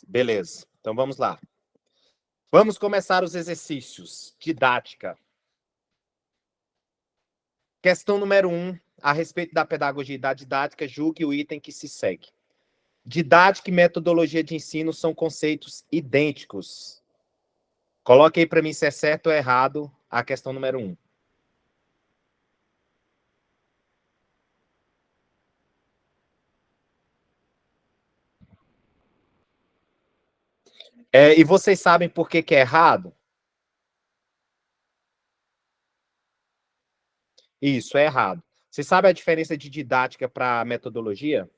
Beleza, então vamos lá. Vamos começar os exercícios. Didática. Questão número 1, a respeito da pedagogia e da didática, julgue o item que se segue. Didática e metodologia de ensino são conceitos idênticos. Coloque aí para mim se é certo ou errado a questão número 1. E vocês sabem por que é errado? Isso, é errado. Você sabe a diferença de didática para metodologia?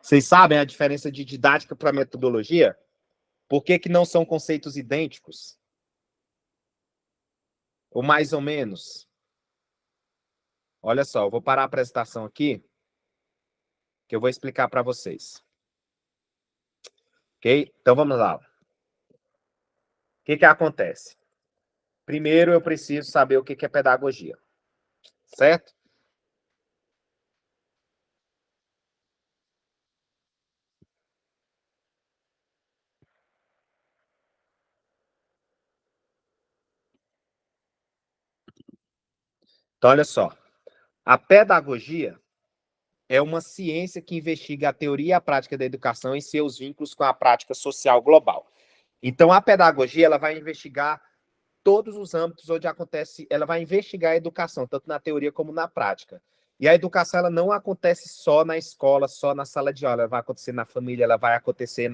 Vocês sabem a diferença de didática para metodologia? Por que não são conceitos idênticos? Ou mais ou menos? Olha só, eu vou parar a apresentação aqui, que eu vou explicar para vocês. Ok? Então vamos lá. O que acontece? Primeiro eu preciso saber o que é pedagogia. Certo? Então, olha só. A pedagogia é uma ciência que investiga a teoria e a prática da educação e seus vínculos com a prática social global. Então, a pedagogia ela vai investigar todos os âmbitos onde acontece, ela vai investigar a educação, tanto na teoria como na prática. E a educação ela não acontece só na escola, só na sala de aula, ela vai acontecer na família, ela vai acontecer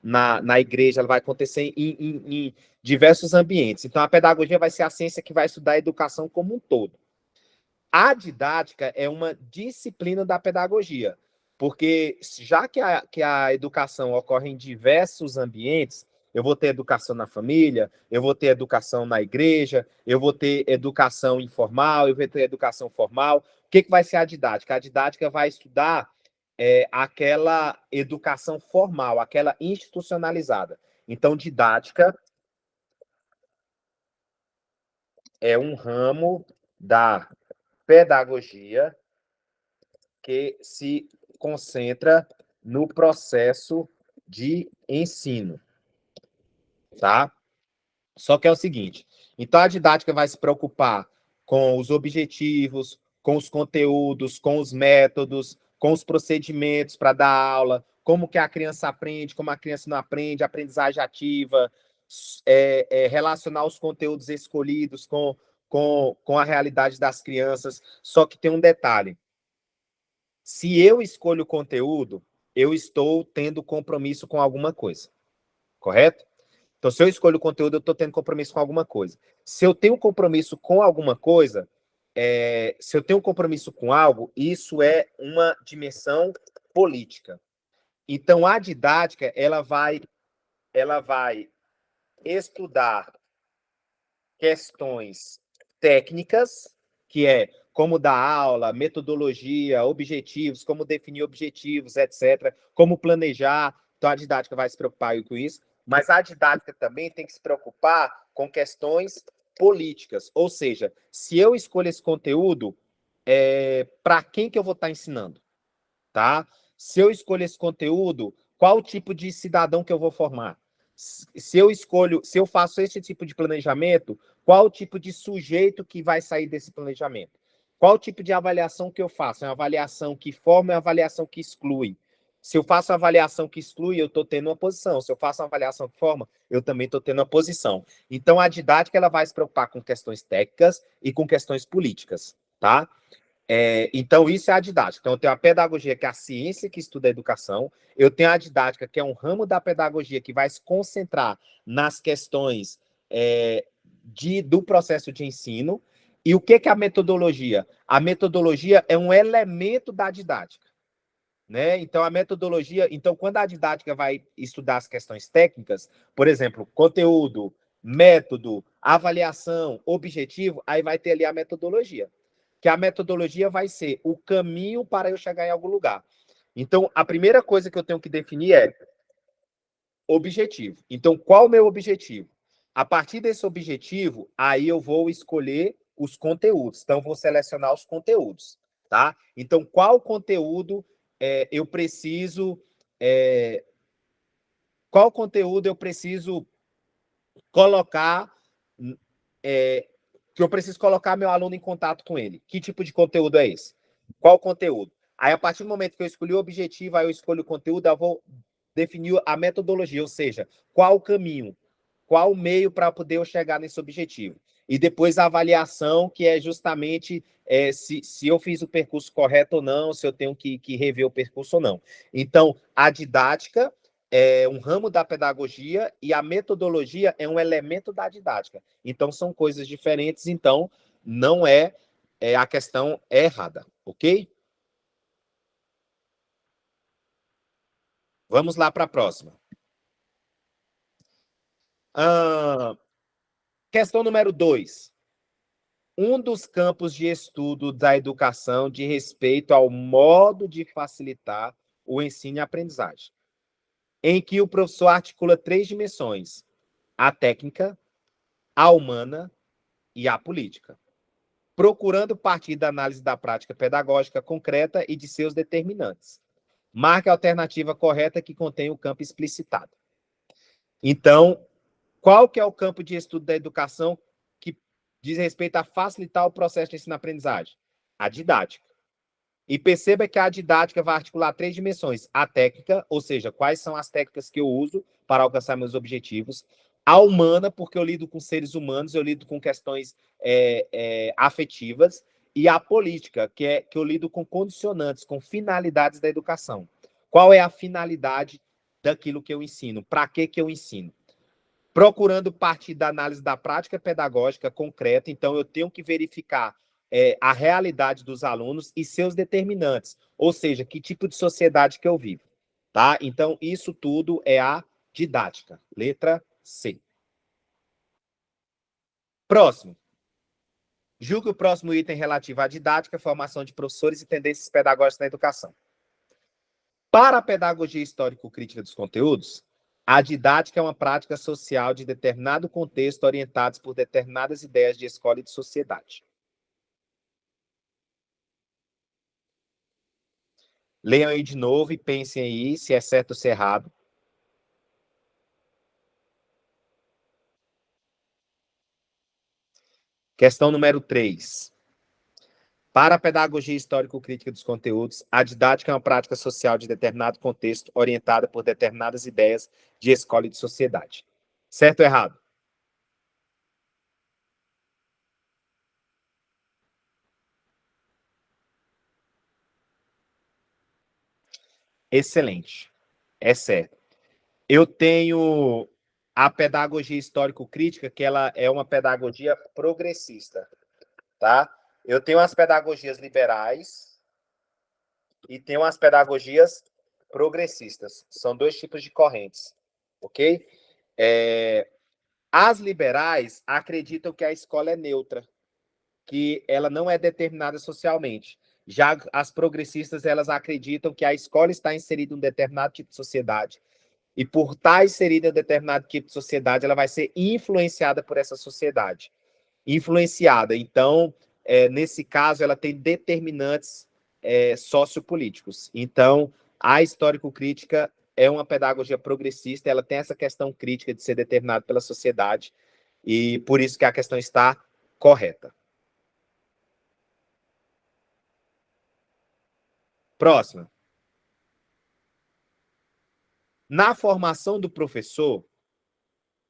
na igreja, ela vai acontecer em diversos ambientes. Então, a pedagogia vai ser a ciência que vai estudar a educação como um todo. A didática é uma disciplina da pedagogia, porque já que a educação ocorre em diversos ambientes, eu vou ter educação na família, eu vou ter educação na igreja, eu vou ter educação informal, eu vou ter educação formal. O que vai ser a didática? A didática vai estudar aquela educação formal, aquela institucionalizada. Então, didática é um ramo da pedagogia que se concentra no processo de ensino, tá? Só que é o seguinte, então a didática vai se preocupar com os objetivos, com os conteúdos, com os métodos, com os procedimentos para dar aula, como que a criança aprende, como a criança não aprende, aprendizagem ativa, relacionar os conteúdos escolhidos com a realidade das crianças. Só que tem um detalhe, se eu escolho o conteúdo, eu estou tendo compromisso com alguma coisa, correto? Então, se eu escolho o conteúdo, eu estou tendo compromisso com alguma coisa. Se eu tenho compromisso com alguma coisa, se eu tenho compromisso com algo, isso é uma dimensão política. Então, a didática, ela vai estudar questões técnicas, que é como dar aula, metodologia, objetivos, como definir objetivos, etc., como planejar. Então, a didática vai se preocupar com isso, mas a didática também tem que se preocupar com questões políticas, ou seja, se eu escolho esse conteúdo, para quem que eu vou estar ensinando, tá? Se eu escolho esse conteúdo, qual tipo de cidadão que eu vou formar? Se eu faço esse tipo de planejamento, qual tipo de sujeito que vai sair desse planejamento? Qual tipo de avaliação que eu faço? É uma avaliação que forma ou é uma avaliação que exclui? Se eu faço uma avaliação que exclui, eu estou tendo uma posição. Se eu faço uma avaliação que forma, eu também estou tendo uma posição. Então, a didática ela vai se preocupar com questões técnicas e com questões políticas, tá? Então, isso é a didática. Então, eu tenho a pedagogia, que é a ciência que estuda a educação. Eu tenho a didática, que é um ramo da pedagogia que vai se concentrar nas questões do processo de ensino. E o que é a metodologia? A metodologia é um elemento da didática, né? Então, a metodologia... Então, quando a didática vai estudar as questões técnicas, por exemplo, conteúdo, método, avaliação, objetivo, aí vai ter ali a metodologia, que a metodologia vai ser o caminho para eu chegar em algum lugar. Então, a primeira coisa que eu tenho que definir é objetivo. Então, qual o meu objetivo? A partir desse objetivo, aí eu vou escolher os conteúdos. Então, vou selecionar os conteúdos, tá? Então, qual conteúdo eu preciso... qual conteúdo eu preciso colocar... que eu preciso colocar meu aluno em contato com ele? Que tipo de conteúdo é esse? Qual conteúdo? Aí, a partir do momento que eu escolhi o objetivo, aí eu escolho o conteúdo, eu vou definir a metodologia, ou seja, qual o caminho, qual o meio para poder eu chegar nesse objetivo. E depois a avaliação, que é justamente se eu fiz o percurso correto ou não, se eu tenho que rever o percurso ou não. Então, a didática é um ramo da pedagogia e a metodologia é um elemento da didática. Então, são coisas diferentes, então não a questão é errada, ok? Vamos lá para a próxima. Questão número 2. Um dos campos de estudo da educação de respeito ao modo de facilitar o ensino e aprendizagem, em que o professor articula 3 dimensões: a técnica, a humana e a política, procurando partir da análise da prática pedagógica concreta e de seus determinantes. Marque a alternativa correta que contém o campo explicitado. Então, qual que é o campo de estudo da educação que diz respeito a facilitar o processo de ensino-aprendizagem? A didática. E perceba que a didática vai articular 3 dimensões. A técnica, ou seja, quais são as técnicas que eu uso para alcançar meus objetivos. A humana, porque eu lido com seres humanos, eu lido com questões afetivas. E a política, que é que eu lido com condicionantes, com finalidades da educação. Qual é a finalidade daquilo que eu ensino? Para que eu ensino? Procurando partir da análise da prática pedagógica concreta, então eu tenho que verificar a realidade dos alunos e seus determinantes, ou seja, que tipo de sociedade que eu vivo, tá? Então, isso tudo é a didática. Letra C. Próximo. Julgue o próximo item relativo à didática, formação de professores e tendências pedagógicas na educação. Para a pedagogia histórico-crítica dos conteúdos, a didática é uma prática social de determinado contexto orientados por determinadas ideias de escola e de sociedade. Leiam aí de novo e pensem aí se é certo ou se é errado. Questão número 3. Para a pedagogia histórico-crítica dos conteúdos, a didática é uma prática social de determinado contexto orientada por determinadas ideias de escola e de sociedade. Certo ou errado? Excelente. É certo. Eu tenho a pedagogia histórico-crítica, que ela é uma pedagogia progressista, tá? Eu tenho as pedagogias liberais e tenho as pedagogias progressistas. São 2 tipos de correntes, ok? As liberais acreditam que a escola é neutra, que ela não é determinada socialmente. Já as progressistas, elas acreditam que a escola está inserida em um determinado tipo de sociedade e por estar inserida em um determinado tipo de sociedade, ela vai ser influenciada por essa sociedade. Influenciada. Então, nesse caso, ela tem determinantes sociopolíticos. Então, a histórico-crítica é uma pedagogia progressista, ela tem essa questão crítica de ser determinada pela sociedade, e por isso que a questão está correta. Próxima. Na formação do professor,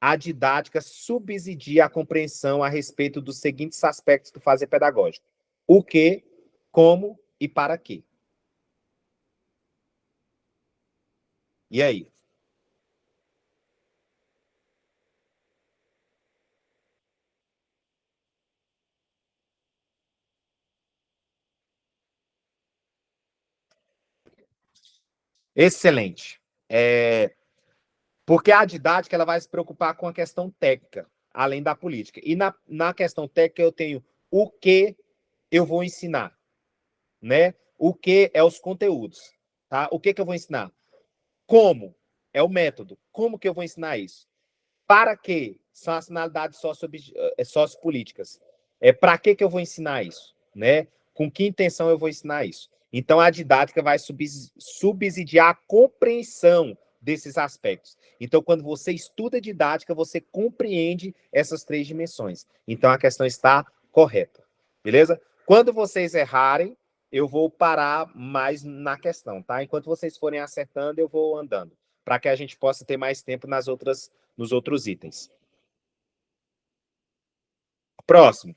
a didática subsidia a compreensão a respeito dos seguintes aspectos do fazer pedagógico: o que, como e para quê. E aí? Excelente. Porque a didática ela vai se preocupar com a questão técnica, além da política. E na questão técnica eu tenho o que eu vou ensinar, né? O que é os conteúdos, tá? O que eu vou ensinar? Como? É o método. Como que eu vou ensinar isso? Para quê? são as finalidades sociopolíticas. Para que eu vou ensinar isso? Né? Com que intenção eu vou ensinar isso? Então, a didática vai subsidiar a compreensão desses aspectos. Então, quando você estuda didática, você compreende essas três dimensões. Então, a questão está correta. Beleza? Quando vocês errarem, eu vou parar mais na questão, tá? Enquanto vocês forem acertando, eu vou andando, para que a gente possa ter mais tempo nos outros itens. Próximo.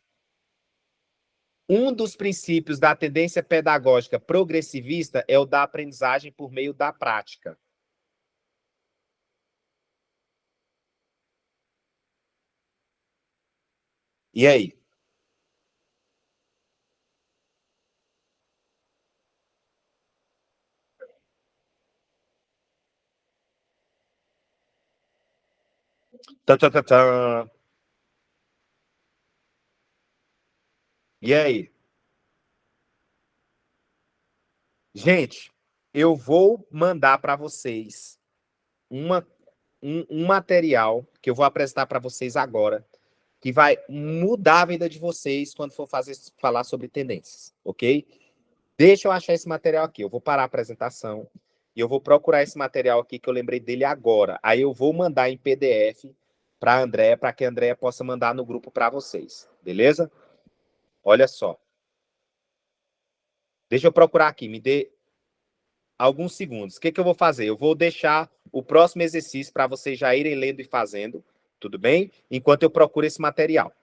Um dos princípios da tendência pedagógica progressivista é o da aprendizagem por meio da prática. E aí? Tã, tã, tã, tã. E aí? Gente, eu vou mandar para vocês uma, um material que eu vou apresentar para vocês agora, que vai mudar a vida de vocês quando for falar sobre tendências, ok? Deixa eu achar esse material aqui. Eu vou parar a apresentação e eu vou procurar esse material aqui que eu lembrei dele agora. Aí eu vou mandar em PDF para a Andréia, para que a Andréia possa mandar no grupo para vocês. Beleza? Olha só. Deixa eu procurar aqui. Me dê alguns segundos. O que, que eu vou fazer? Eu vou deixar o próximo exercício para vocês já irem lendo e fazendo. Tudo bem? Enquanto eu procuro esse material.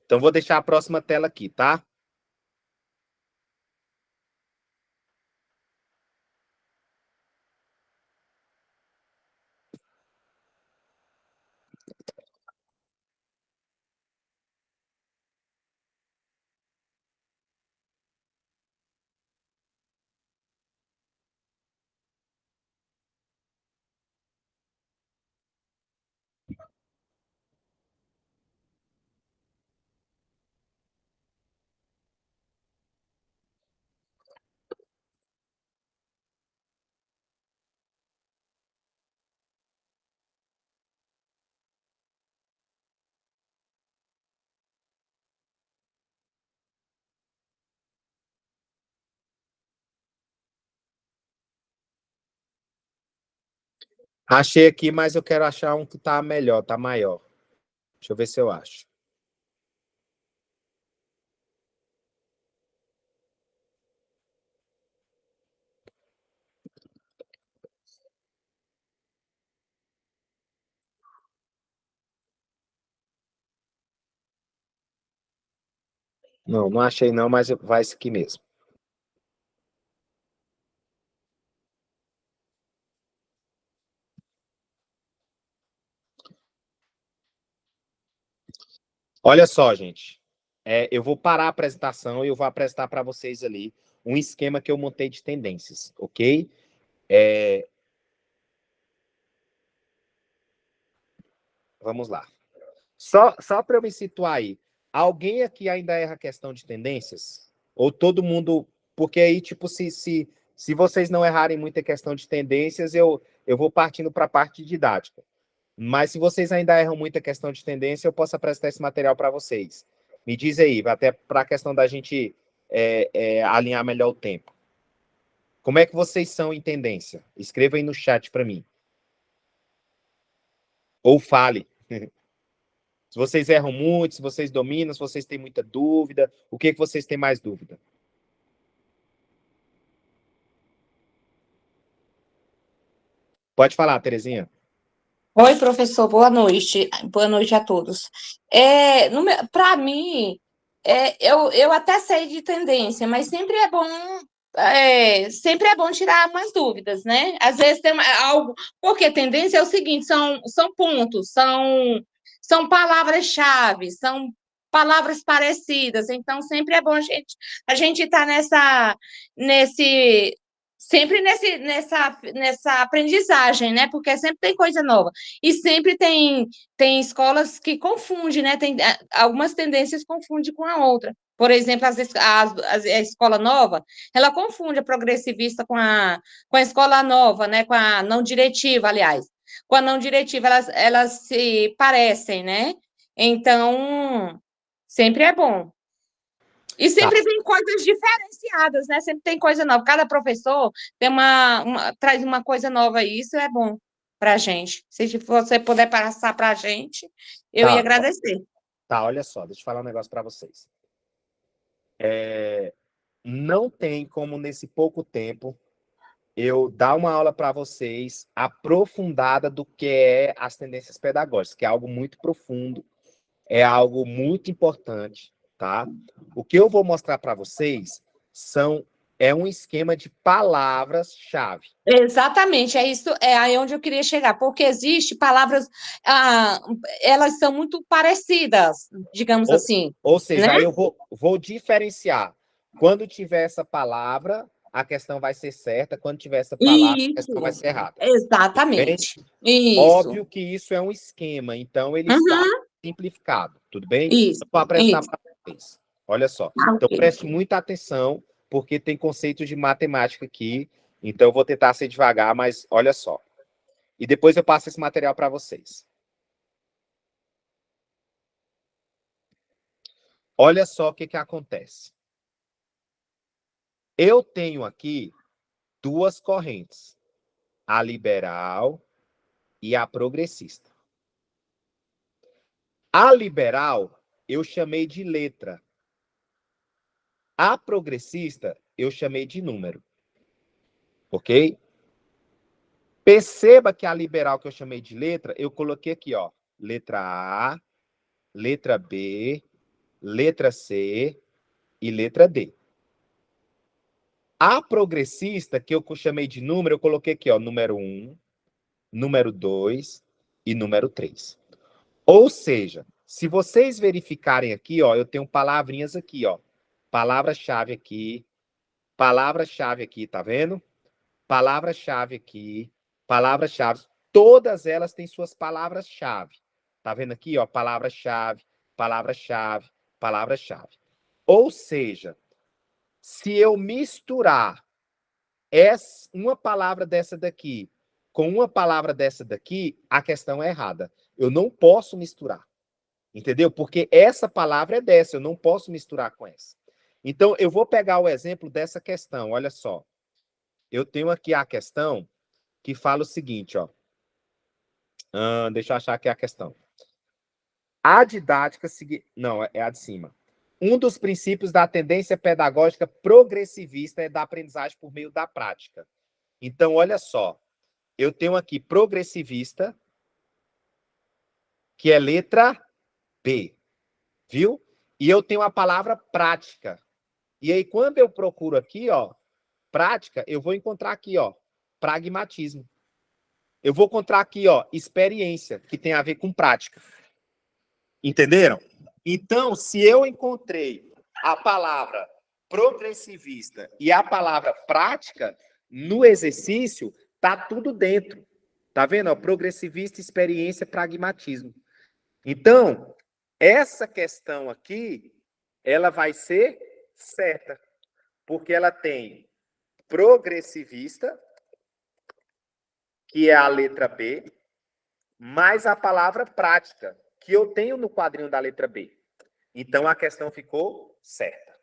Então, vou deixar a próxima tela aqui, tá? Achei aqui, mas eu quero achar um que tá melhor, tá maior. Deixa eu ver se eu acho. Não, não achei não, mas vai esse aqui mesmo. Olha só, gente. Eu vou parar a apresentação e eu vou apresentar para vocês ali um esquema que eu montei de tendências, ok? É, vamos lá. Só para eu me situar aí. Alguém aqui ainda erra a questão de tendências? Ou todo mundo. Porque aí, tipo, se vocês não errarem muita questão de tendências, eu vou partindo para a parte didática. Mas se vocês ainda erram muita questão de tendência, eu posso apresentar esse material para vocês. Me diz aí, até para a questão da gente alinhar melhor o tempo. Como é que vocês são em tendência? Escreva aí no chat para mim. Ou fale. Se vocês erram muito, se vocês dominam, se vocês têm muita dúvida, o que, que vocês têm mais dúvida? Pode falar, Terezinha. Oi, professor, boa noite. Boa noite a todos. Para mim, eu até sei de tendência, mas sempre é bom tirar umas dúvidas, né? Às vezes tem algo, porque tendência é o seguinte, são pontos, são palavras-chave, são palavras parecidas, então sempre é bom a gente estar nesse, sempre nessa aprendizagem, né? Porque sempre tem coisa nova. E sempre tem escolas que confundem, né? Algumas tendências confundem com a outra. Por exemplo, a escola nova, ela confunde a progressivista com a escola nova, né? Com a não diretiva, aliás. com a não diretiva, elas se parecem, né? Então, sempre é bom. E Tá, sempre vem coisas diferenciadas, né? Sempre tem coisa nova. Cada professor tem traz uma coisa nova e isso é bom para a gente. Se você puder passar para a gente, eu ia tá, agradecer. tá, olha só, deixa eu falar um negócio para vocês. Não tem como, nesse pouco tempo, eu dar uma aula para vocês aprofundada do que é as tendências pedagógicas, que é algo muito profundo, é algo muito importante, tá? O que eu vou mostrar para vocês é um esquema de palavras-chave. Exatamente, é isso, é aí onde eu queria chegar, porque existe palavras, ah, elas são muito parecidas, digamos Ou, assim, ou né? seja, aí eu vou diferenciar. Quando tiver essa palavra, a questão vai ser certa. Quando tiver essa palavra, a questão vai Isso, ser errada. Bem? exatamente. Isso. Óbvio que isso é um esquema, então ele está Uhum, simplificado, tudo bem? isso, Eu vou apresentar isso. para vocês. Olha só. Ah, Então, ok. preste muita atenção, porque tem conceitos de matemática aqui. Então, eu vou tentar ser devagar, mas olha só. E depois eu passo esse material para vocês. Olha só o que acontece. Eu tenho aqui duas correntes, a liberal e a progressista. A liberal eu chamei de letra. A progressista eu chamei de número. Ok? Perceba que a liberal que eu chamei de letra, eu coloquei aqui, ó, letra A, letra B, letra C e letra D. A progressista, que eu chamei de número, eu coloquei aqui, ó, número 1, número 2 e número 3. Ou seja, se vocês verificarem aqui, ó, eu tenho palavrinhas aqui, ó. Palavra-chave aqui, tá vendo? Palavra-chave aqui, palavras-chave. Todas elas têm suas palavras-chave. Tá vendo aqui, ó? Palavra-chave, palavra-chave, palavra-chave. Ou seja, se eu misturar uma palavra dessa daqui com uma palavra dessa daqui, a questão é errada. Eu não posso misturar. Entendeu? Porque essa palavra é dessa, eu não posso misturar com essa. Então, eu vou pegar o exemplo dessa questão, olha só. Eu tenho aqui a questão que fala o seguinte, ó. Deixa eu achar aqui a questão. A didática... Não, é a de cima. Um dos princípios da tendência pedagógica progressivista é da aprendizagem por meio da prática. Então, olha só. Eu tenho aqui progressivista, que é letra B, viu? E eu tenho a palavra prática. E aí, quando eu procuro aqui, ó, prática, eu vou encontrar aqui, ó, pragmatismo. Eu vou encontrar aqui, ó, experiência, que tem a ver com prática. Entenderam? Então, se eu encontrei a palavra progressivista e a palavra prática, no exercício, tá tudo dentro. Tá vendo? Progressivista, experiência, pragmatismo. Então, essa questão aqui, ela vai ser certa, porque ela tem progressivista, que é a letra B, mais a palavra prática, que eu tenho no quadrinho da letra B. Então, a questão ficou certa.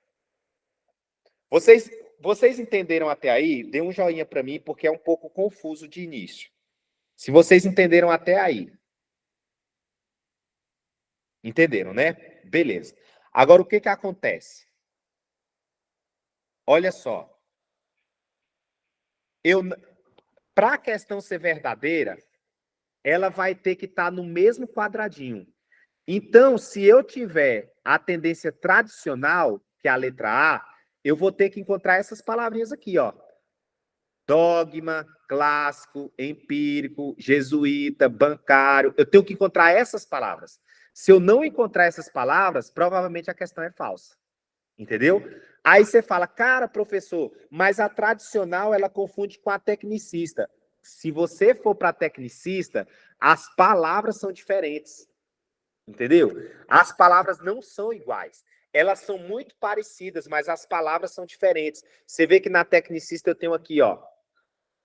Vocês entenderam até aí? Dê um joinha para mim, porque é um pouco confuso de início. Se vocês entenderam até aí. Entenderam, né? Beleza. Agora, o que acontece? Olha só. Para a questão ser verdadeira, ela vai ter que estar no mesmo quadradinho. Então, se eu tiver a tendência tradicional, que é a letra A, eu vou ter que encontrar essas palavrinhas aqui, ó. Dogma, clássico, empírico, jesuíta, bancário. Eu tenho que encontrar essas palavras. Se eu não encontrar essas palavras, provavelmente a questão é falsa. Entendeu? Aí você fala, cara, professor, mas a tradicional ela confunde com a tecnicista. Se você for para tecnicista, as palavras são diferentes. Entendeu? As palavras não são iguais. Elas são muito parecidas, mas as palavras são diferentes. Você vê que na tecnicista eu tenho aqui, ó,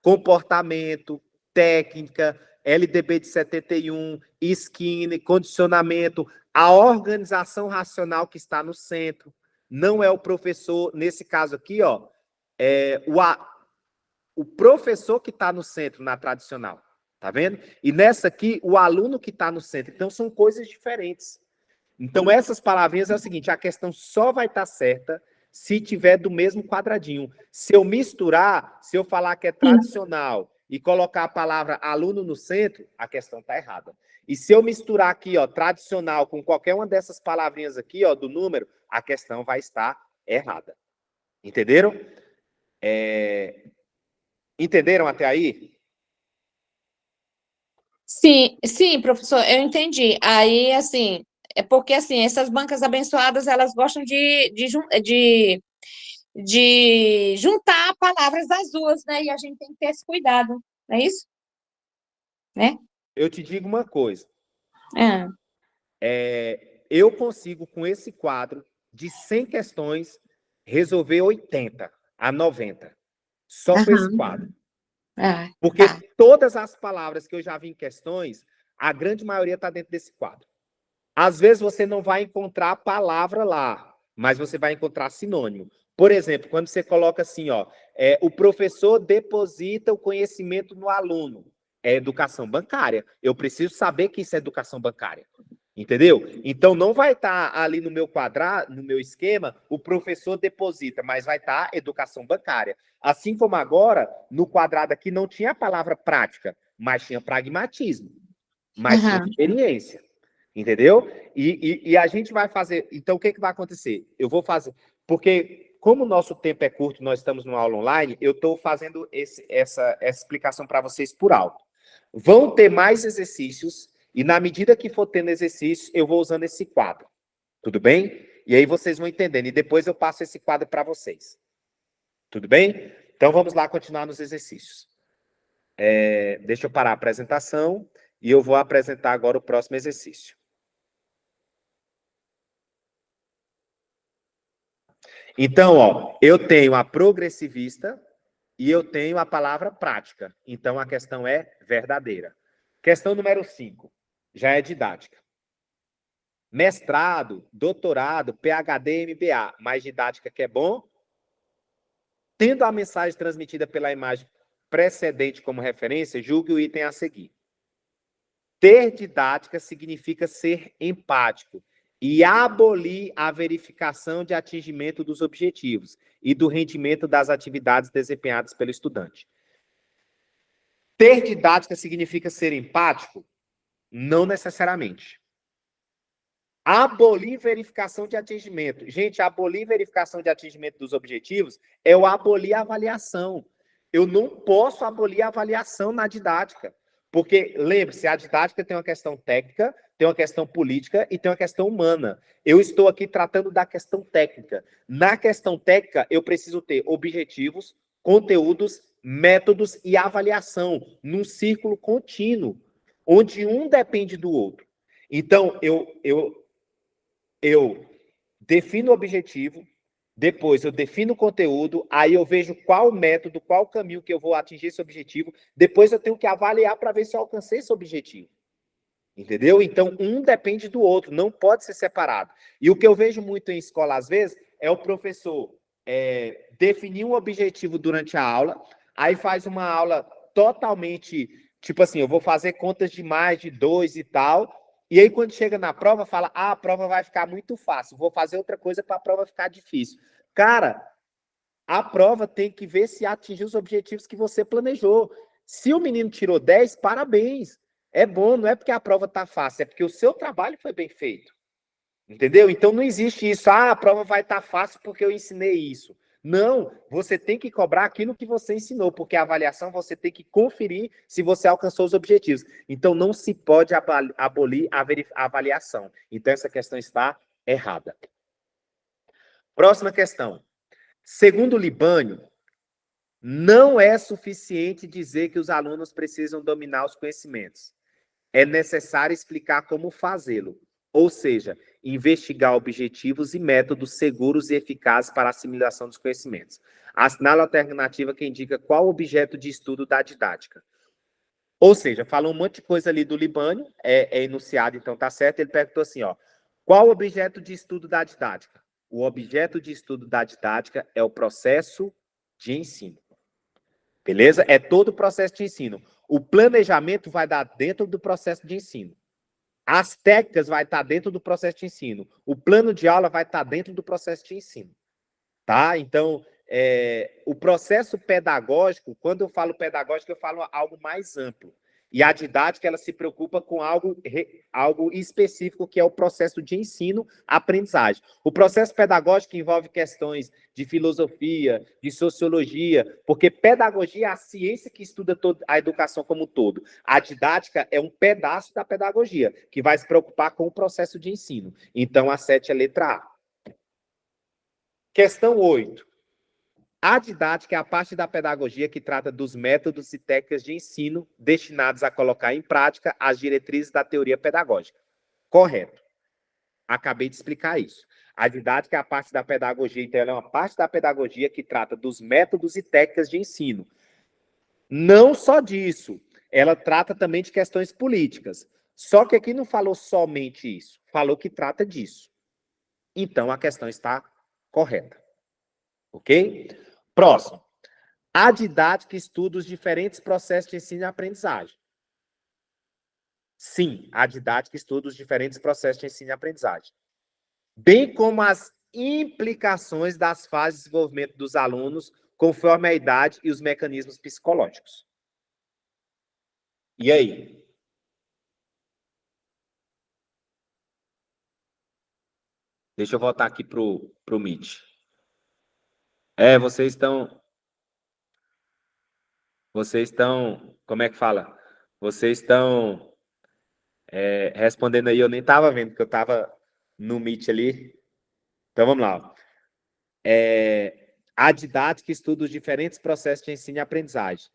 comportamento, técnica, LDB de 71, Skinner, condicionamento, a organização racional que está no centro. Não é o professor, nesse caso aqui, ó, o professor que está no centro na tradicional. Tá vendo? E nessa aqui, o aluno que está no centro. Então, são coisas diferentes. Então, essas palavrinhas é o seguinte, a questão só vai estar certa se tiver do mesmo quadradinho. Se eu misturar, se eu falar que é tradicional e colocar a palavra aluno no centro, a questão está errada. E se eu misturar aqui, ó, tradicional com qualquer uma dessas palavrinhas aqui, ó, do número, a questão vai estar errada. Entenderam? Entenderam até aí? Sim, sim, professor, eu entendi. Aí, assim, é porque, assim, essas bancas abençoadas, elas gostam de juntar palavras das duas, né? E a gente tem que ter esse cuidado, não é isso? Né? Eu te digo uma coisa. Ah, Eu consigo, com esse quadro, de 100 questões, resolver 80 a 90. Só com esse aham, quadro. Porque tá. todas as palavras que eu já vi em questões, a grande maioria está dentro desse quadro. Às vezes você não vai encontrar a palavra lá, mas você vai encontrar sinônimo. Por exemplo, quando você coloca assim, ó, o professor deposita o conhecimento no aluno. É educação bancária. Eu preciso saber que isso é educação bancária. Entendeu? Então não vai estar ali no meu quadrado, no meu esquema, o professor deposita, mas vai estar educação bancária. Assim como agora, no quadrado aqui não tinha a palavra prática, mas tinha pragmatismo, mas tinha Aham. experiência. Entendeu? E a gente vai fazer. Então, o que vai acontecer? Eu vou fazer. Porque, como o nosso tempo é curto, nós estamos numa aula online, eu estou fazendo essa explicação para vocês por alto. Vão ter mais exercícios, e na medida que for tendo exercícios, eu vou usando esse quadro. Tudo bem? E aí vocês vão entendendo. E depois eu passo esse quadro para vocês. Tudo bem? Então vamos lá continuar nos exercícios. Deixa eu parar a apresentação e eu vou apresentar agora o próximo exercício. Então, ó, eu tenho a progressivista e eu tenho a palavra prática. Então, a questão é verdadeira. Questão número 5, já é didática. Mestrado, doutorado, PhD, MBA, mais didática que é bom? Tendo a mensagem transmitida pela imagem precedente como referência, julgue o item a seguir. Ter didática significa ser empático e abolir a verificação de atingimento dos objetivos e do rendimento das atividades desempenhadas pelo estudante. Ter didática significa ser empático? Não necessariamente. Abolir verificação de atingimento. Gente, abolir verificação de atingimento dos objetivos é o abolir a avaliação. Eu não posso abolir a avaliação na didática. Porque, lembre-se, a didática tem uma questão técnica, tem uma questão política e tem uma questão humana. Eu estou aqui tratando da questão técnica. Na questão técnica, eu preciso ter objetivos, conteúdos, métodos e avaliação num círculo contínuo, onde um depende do outro. Então, eu defino o objetivo, depois eu defino o conteúdo, aí eu vejo qual método, qual caminho que eu vou atingir esse objetivo, depois eu tenho que avaliar para ver se eu alcancei esse objetivo. Entendeu? Então, um depende do outro, não pode ser separado. E o que eu vejo muito em escola, às vezes, é o professor definir um objetivo durante a aula, aí faz uma aula totalmente, tipo assim, eu vou fazer contas de mais de 2 e tal, e aí quando chega na prova, fala, a prova vai ficar muito fácil, vou fazer outra coisa para a prova ficar difícil. Cara, a prova tem que ver se atingiu os objetivos que você planejou. Se o menino tirou 10, parabéns. É bom, não é porque a prova está fácil, é porque o seu trabalho foi bem feito. Entendeu? Então não existe isso, a prova vai estar fácil porque eu ensinei isso. Não, você tem que cobrar aquilo que você ensinou, porque a avaliação você tem que conferir se você alcançou os objetivos. Então não se pode abolir a avaliação. Então essa questão está errada. Próxima questão. Segundo Libânio, não é suficiente dizer que os alunos precisam dominar os conhecimentos. É necessário explicar como fazê-lo, ou seja, investigar objetivos e métodos seguros e eficazes para a assimilação dos conhecimentos. Assinale a alternativa que indica qual objeto de estudo da didática. Ou seja, fala um monte de coisa ali do Libânio, é enunciado, então tá certo. Ele perguntou assim, ó, qual o objeto de estudo da didática? O objeto de estudo da didática é o processo de ensino. Beleza? É todo o processo de ensino. O planejamento vai dar dentro do processo de ensino. As técnicas vai estar dentro do processo de ensino. O plano de aula vai estar dentro do processo de ensino. Tá? Então, o processo pedagógico, quando eu falo pedagógico, eu falo algo mais amplo. E a didática, ela se preocupa com algo específico, que é o processo de ensino-aprendizagem. O processo pedagógico envolve questões de filosofia, de sociologia, porque pedagogia é a ciência que estuda a educação como um todo. A didática é um pedaço da pedagogia, que vai se preocupar com o processo de ensino. Então, a 7 é letra A. Questão 8. A didática é a parte da pedagogia que trata dos métodos e técnicas de ensino destinados a colocar em prática as diretrizes da teoria pedagógica. Correto. Acabei de explicar isso. A didática é a parte da pedagogia, então ela é uma parte da pedagogia que trata dos métodos e técnicas de ensino. Não só disso, ela trata também de questões políticas. Só que aqui não falou somente isso, falou que trata disso. Então a questão está correta. Ok? Próximo. A didática estuda os diferentes processos de ensino e aprendizagem. Sim, a didática estuda os diferentes processos de ensino e aprendizagem. Bem como as implicações das fases de desenvolvimento dos alunos conforme a idade e os mecanismos psicológicos. E aí? Deixa eu voltar aqui para o Meet. Vocês estão, como é que fala? Vocês estão respondendo aí, eu nem estava vendo, que eu estava no Meet ali. Então, vamos lá. A didática estuda os diferentes processos de ensino e aprendizagem,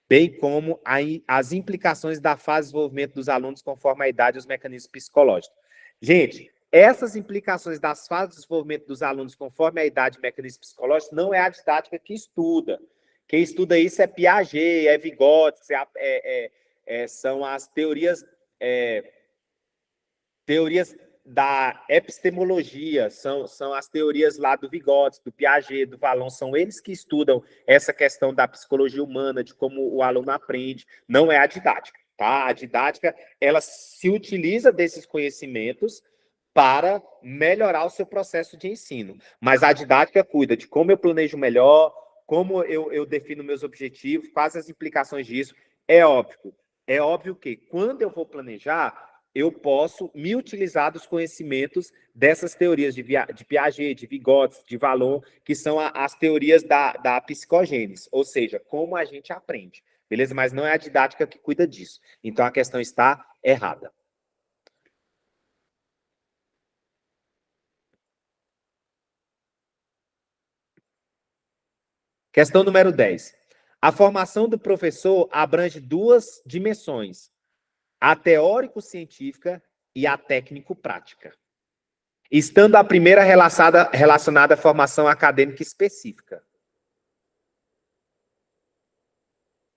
bem como as implicações da fase de desenvolvimento dos alunos conforme a idade e os mecanismos psicológicos. Gente, essas implicações das fases de desenvolvimento dos alunos conforme a idade e mecanismos psicológicos não é a didática que estuda. Quem estuda isso é Piaget, é Vygotsky, são as teorias da epistemologia, são as teorias lá do Vygotsky, do Piaget, do Vallon, são eles que estudam essa questão da psicologia humana, de como o aluno aprende, não é a didática, tá? A didática, ela se utiliza desses conhecimentos para melhorar o seu processo de ensino, mas a didática cuida de como eu planejo melhor, como eu defino meus objetivos, quais as implicações disso. É óbvio que quando eu vou planejar, eu posso me utilizar dos conhecimentos dessas teorias de Piaget, de Vygotsky, de Vallon, que são as teorias da psicogênese, ou seja, como a gente aprende, beleza? Mas não é a didática que cuida disso. Então, a questão está errada. Questão número 10. A formação do professor abrange duas dimensões, a teórico-científica e a técnico-prática, estando a primeira relacionada à formação acadêmica específica.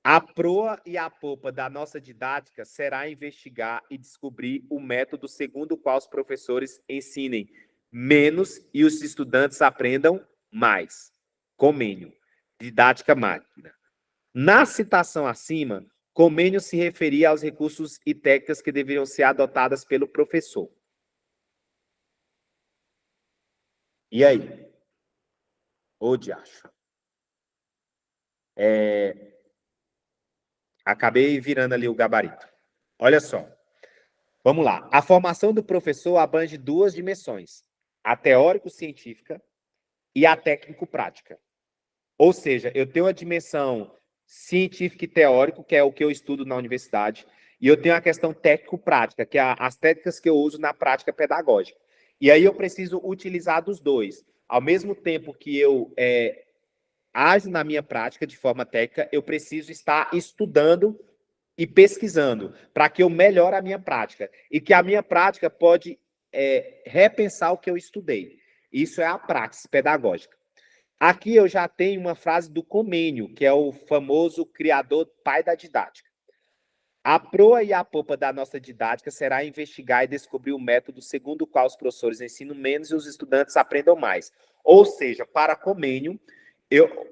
A proa e a popa da nossa didática será investigar e descobrir o método segundo o qual os professores ensinem menos e os estudantes aprendam mais. Comênio. Didática máquina. Na citação acima, Comênio se referia aos recursos e técnicas que deveriam ser adotadas pelo professor. E aí? Ô, diacho. Acabei virando ali o gabarito. Olha só. Vamos lá. A formação do professor abrange duas dimensões, a teórico-científica e a técnico-prática. Ou seja, eu tenho a dimensão científica e teórico, que é o que eu estudo na universidade, e eu tenho a questão técnico-prática, que é as técnicas que eu uso na prática pedagógica. E aí eu preciso utilizar dos dois. Ao mesmo tempo que eu ajo na minha prática de forma técnica, eu preciso estar estudando e pesquisando para que eu melhore a minha prática. E que a minha prática pode repensar o que eu estudei. Isso é a prática pedagógica. Aqui eu já tenho uma frase do Comênio, que é o famoso criador pai da didática. A proa e a popa da nossa didática será investigar e descobrir o método segundo o qual os professores ensinam menos e os estudantes aprendam mais. Ou seja, para Comênio,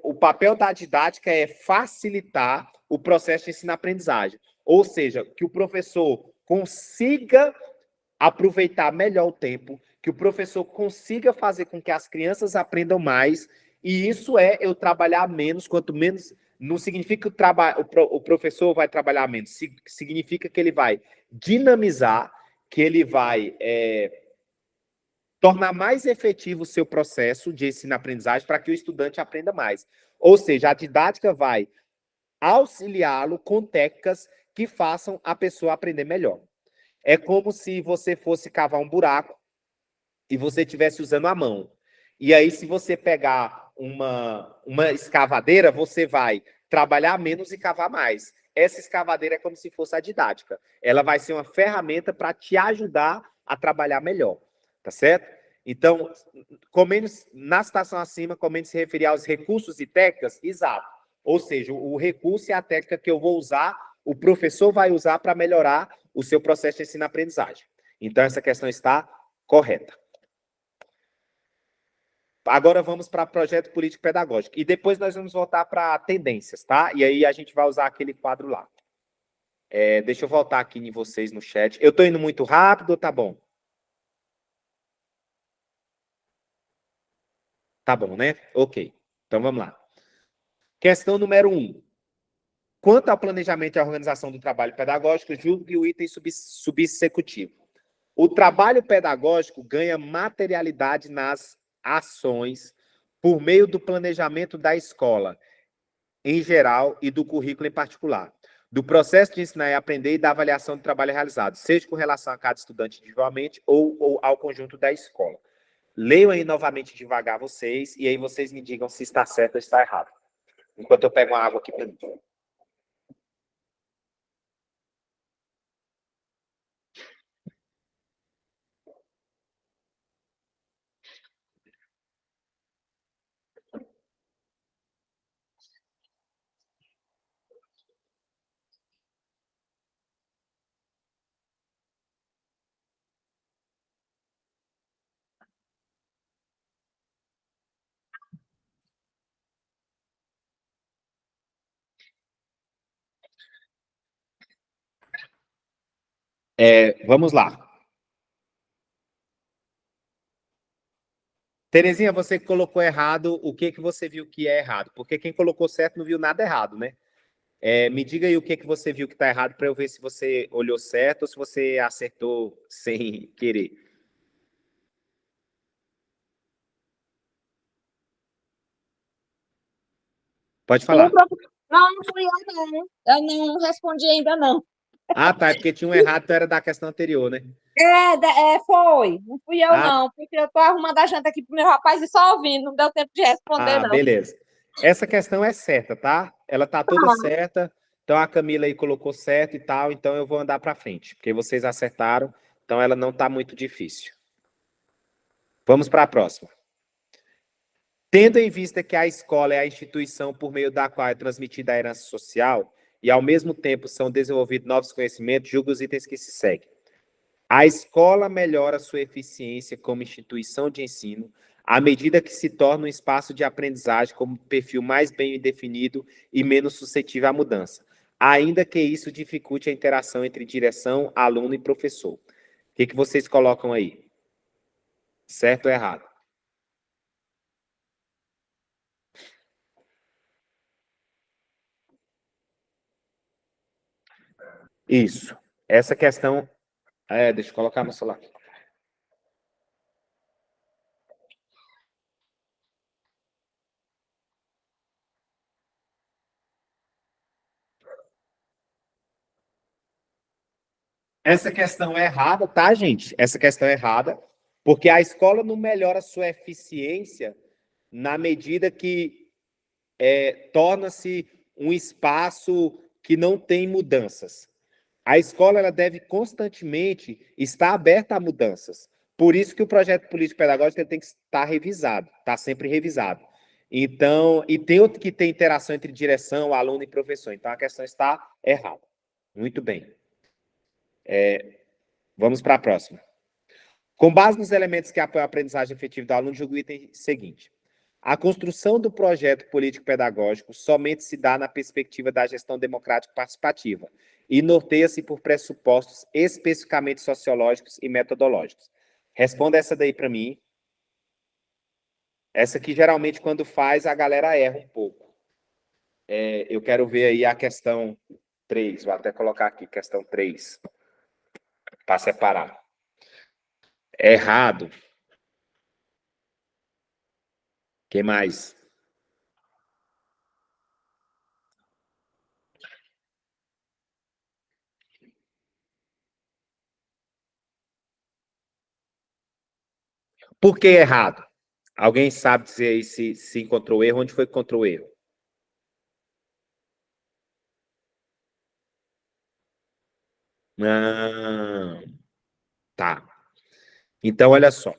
o papel da didática é facilitar o processo de ensino-aprendizagem. Ou seja, que o professor consiga aproveitar melhor o tempo, que o professor consiga fazer com que as crianças aprendam mais, e isso é eu trabalhar menos, quanto menos. Não significa que o professor vai trabalhar menos, significa que ele vai dinamizar, que ele vai tornar mais efetivo o seu processo de ensino-aprendizagem para que o estudante aprenda mais. Ou seja, a didática vai auxiliá-lo com técnicas que façam a pessoa aprender melhor. É como se você fosse cavar um buraco e você estivesse usando a mão. E aí, se você pegar uma escavadeira, você vai trabalhar menos e cavar mais. Essa escavadeira é como se fosse a didática. Ela vai ser uma ferramenta para te ajudar a trabalhar melhor. Tá certo? Então, na citação acima, Comênio se referir aos recursos e técnicas, exato. Ou seja, o recurso é a técnica que eu vou usar, o professor vai usar para melhorar o seu processo de ensino-aprendizagem. Então, essa questão está correta. Agora vamos para projeto político pedagógico. E depois nós vamos voltar para tendências, tá? E aí a gente vai usar aquele quadro lá. Deixa eu voltar aqui em vocês no chat. Eu estou indo muito rápido ou tá bom? Tá bom, né? Ok. Então vamos lá. Questão número 1. Quanto ao planejamento e à organização do trabalho pedagógico, julgue o item subsecutivo. O trabalho pedagógico ganha materialidade nas ações por meio do planejamento da escola, em geral, e do currículo em particular, do processo de ensinar e aprender e da avaliação do trabalho realizado, seja com relação a cada estudante individualmente ou ao conjunto da escola. Leiam aí novamente devagar vocês, e aí vocês me digam se está certo ou está errado. Enquanto eu pego uma água aqui para mim. Vamos lá. Terezinha, você colocou errado, o que você viu que é errado? Porque quem colocou certo não viu nada errado, né? Me diga aí o que você viu que está errado para eu ver se você olhou certo ou se você acertou sem querer. Pode Sim, falar. não, não fui eu, não. Eu não respondi ainda, não. Ah, tá, é porque tinha um errado, então era da questão anterior, né? Foi. Não fui eu, Ah, não. Porque eu tô arrumando a janta aqui pro meu rapaz e só ouvindo. Não deu tempo de responder, não. beleza. Essa questão é certa, tá? Ela tá toda certa. Então a Camila aí colocou certo e tal, então eu vou andar para frente, porque vocês acertaram, então ela não tá muito difícil. Vamos para a próxima. Tendo em vista que a escola é a instituição por meio da qual é transmitida a herança social e, ao mesmo tempo, são desenvolvidos novos conhecimentos, julgue os itens que se seguem. A escola melhora sua eficiência como instituição de ensino à medida que se torna um espaço de aprendizagem como perfil mais bem definido e menos suscetível à mudança, ainda que isso dificulte a interação entre direção, aluno e professor. O que vocês colocam aí? Certo ou errado? Isso. Essa questão. Deixa eu colocar no celular. Essa questão é errada, tá, gente? Essa questão é errada, porque a escola não melhora a sua eficiência na medida que torna-se um espaço que não tem mudanças. A escola ela deve constantemente estar aberta a mudanças. Por isso que o projeto político-pedagógico ele tem que estar revisado, está sempre revisado. Então, e tem outro que tem interação entre direção, aluno e professor. Então, a questão está errada. Muito bem. Vamos para a próxima. Com base nos elementos que apoiam a aprendizagem efetiva do aluno, julgo o item seguinte. A construção do projeto político-pedagógico somente se dá na perspectiva da gestão democrática participativa e norteia-se por pressupostos especificamente sociológicos e metodológicos. Responda essa daí para mim. Essa aqui, geralmente, quando faz, a galera erra um pouco. Eu quero ver aí a questão 3. Vou até colocar aqui, questão 3, para separar. Errado. Que mais? Por que errado? Alguém sabe dizer aí se encontrou erro? Onde foi que encontrou erro? Ah, tá. Então, olha só.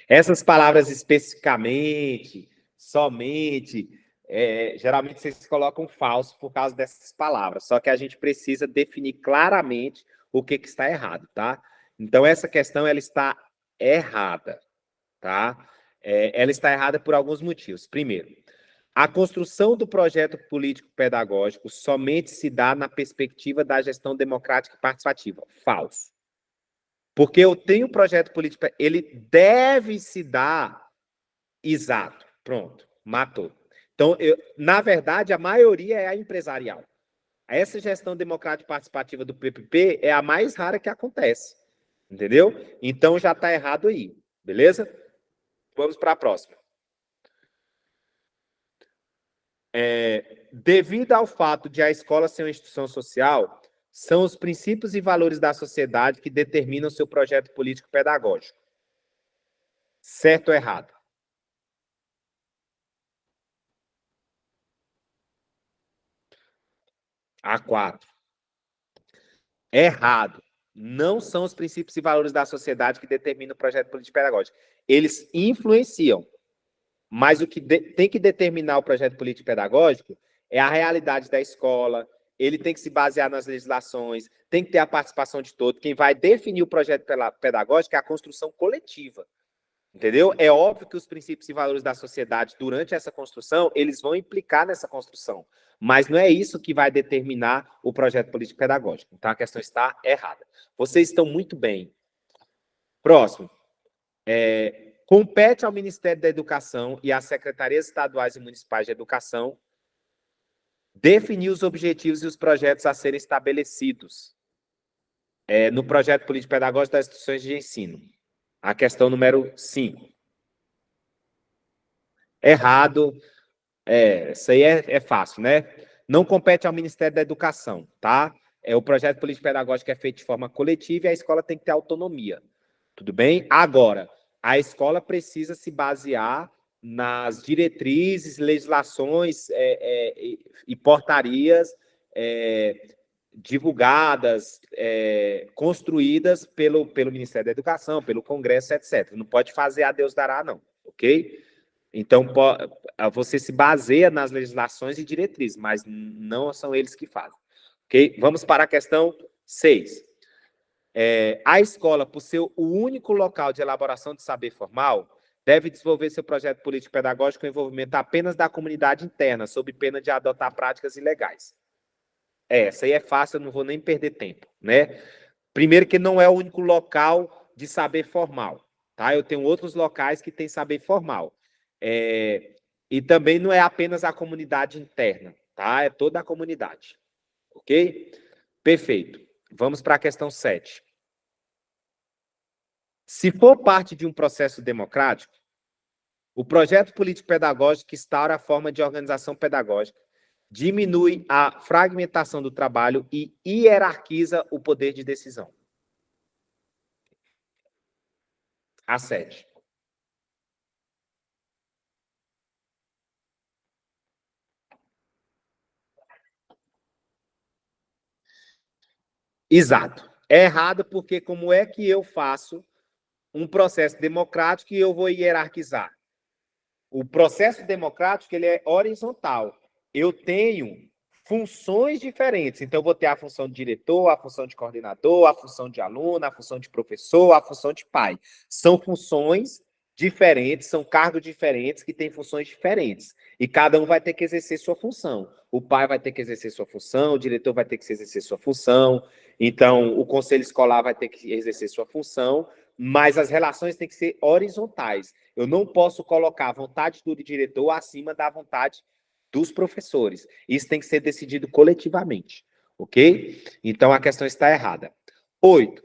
Essas palavras especificamente, somente, geralmente vocês colocam falso por causa dessas palavras. Só que a gente precisa definir claramente o que está errado, tá? Então, essa questão, ela está errada, tá? Ela está errada por alguns motivos. Primeiro, a construção do projeto político-pedagógico somente se dá na perspectiva da gestão democrática e participativa. Falso. Porque eu tenho um projeto político, ele deve se dar exato. Pronto, matou. Então, na verdade, a maioria é a empresarial. Essa gestão democrática e participativa do PPP é a mais rara que acontece. Entendeu? Então, já está errado aí. Beleza? Vamos para a próxima. Devido ao fato de a escola ser uma instituição social, são os princípios e valores da sociedade que determinam seu projeto político-pedagógico. Certo ou errado? A4. Errado. Não são os princípios e valores da sociedade que determinam o projeto político-pedagógico. Eles influenciam, mas o que tem que determinar o projeto político-pedagógico é a realidade da escola, ele tem que se basear nas legislações, tem que ter a participação de todos. Quem vai definir o projeto pedagógico é a construção coletiva. Entendeu? É óbvio que os princípios e valores da sociedade, durante essa construção, eles vão implicar nessa construção. Mas não é isso que vai determinar o projeto político-pedagógico. Então, a questão está errada. Vocês estão muito bem. Próximo. Compete ao Ministério da Educação e às secretarias estaduais e municipais de educação definir os objetivos e os projetos a serem estabelecidos no projeto político-pedagógico das instituições de ensino. A questão número 5. Errado. Isso aí é fácil, né? Não compete ao Ministério da Educação, tá? O projeto político-pedagógico é feito de forma coletiva e a escola tem que ter autonomia. Tudo bem? Agora, a escola precisa se basear nas diretrizes, legislações e portarias divulgadas, construídas pelo Ministério da Educação, pelo Congresso, etc. Não pode fazer a Deus dará, não, ok? Então, você se baseia nas legislações e diretrizes, mas não são eles que fazem. Ok? Vamos para a questão 6. A escola, por ser o único local de elaboração de saber formal, deve desenvolver seu projeto político-pedagógico com envolvimento apenas da comunidade interna, sob pena de adotar práticas ilegais. Essa aí é fácil, eu não vou nem perder tempo, né? Primeiro que não é o único local de saber formal, tá? Eu tenho outros locais que têm saber formal. E também não é apenas a comunidade interna, tá? É toda a comunidade. Ok? Perfeito. Vamos para a questão 7. Se for parte de um processo democrático, o projeto político-pedagógico instaura a forma de organização pedagógica, diminui a fragmentação do trabalho e hierarquiza o poder de decisão. A 7. Exato. É errado porque como é que eu faço um processo democrático e eu vou hierarquizar? O processo democrático ele é horizontal. Eu tenho funções diferentes. Então, eu vou ter a função de diretor, a função de coordenador, a função de aluno, a função de professor, a função de pai. São funções diferentes, são cargos diferentes que têm funções diferentes. E cada um vai ter que exercer sua função. O pai vai ter que exercer sua função, o diretor vai ter que exercer sua função, então o conselho escolar vai ter que exercer sua função, mas as relações têm que ser horizontais. Eu não posso colocar a vontade do diretor acima da vontade dos professores. Isso tem que ser decidido coletivamente, ok? Então a questão está errada. 8.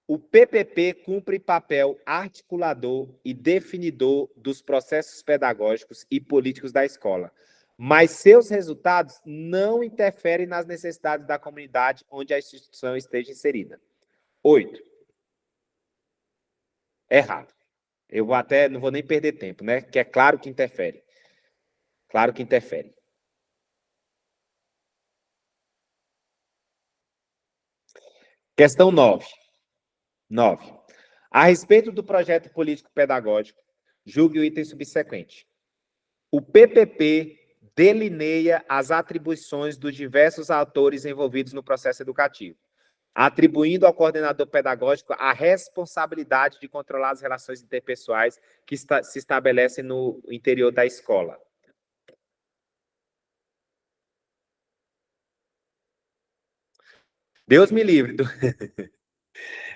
O PPP cumpre papel articulador e definidor dos processos pedagógicos e políticos da escola, mas seus resultados não interferem nas necessidades da comunidade onde a instituição esteja inserida. 8. Errado. Eu não vou nem perder tempo, né? Que é claro que interfere. Claro que interfere. Questão 9. 9. A respeito do projeto político-pedagógico, julgue o item subsequente. O PPP delineia as atribuições dos diversos atores envolvidos no processo educativo, atribuindo ao coordenador pedagógico a responsabilidade de controlar as relações interpessoais que se estabelecem no interior da escola. Deus me livre.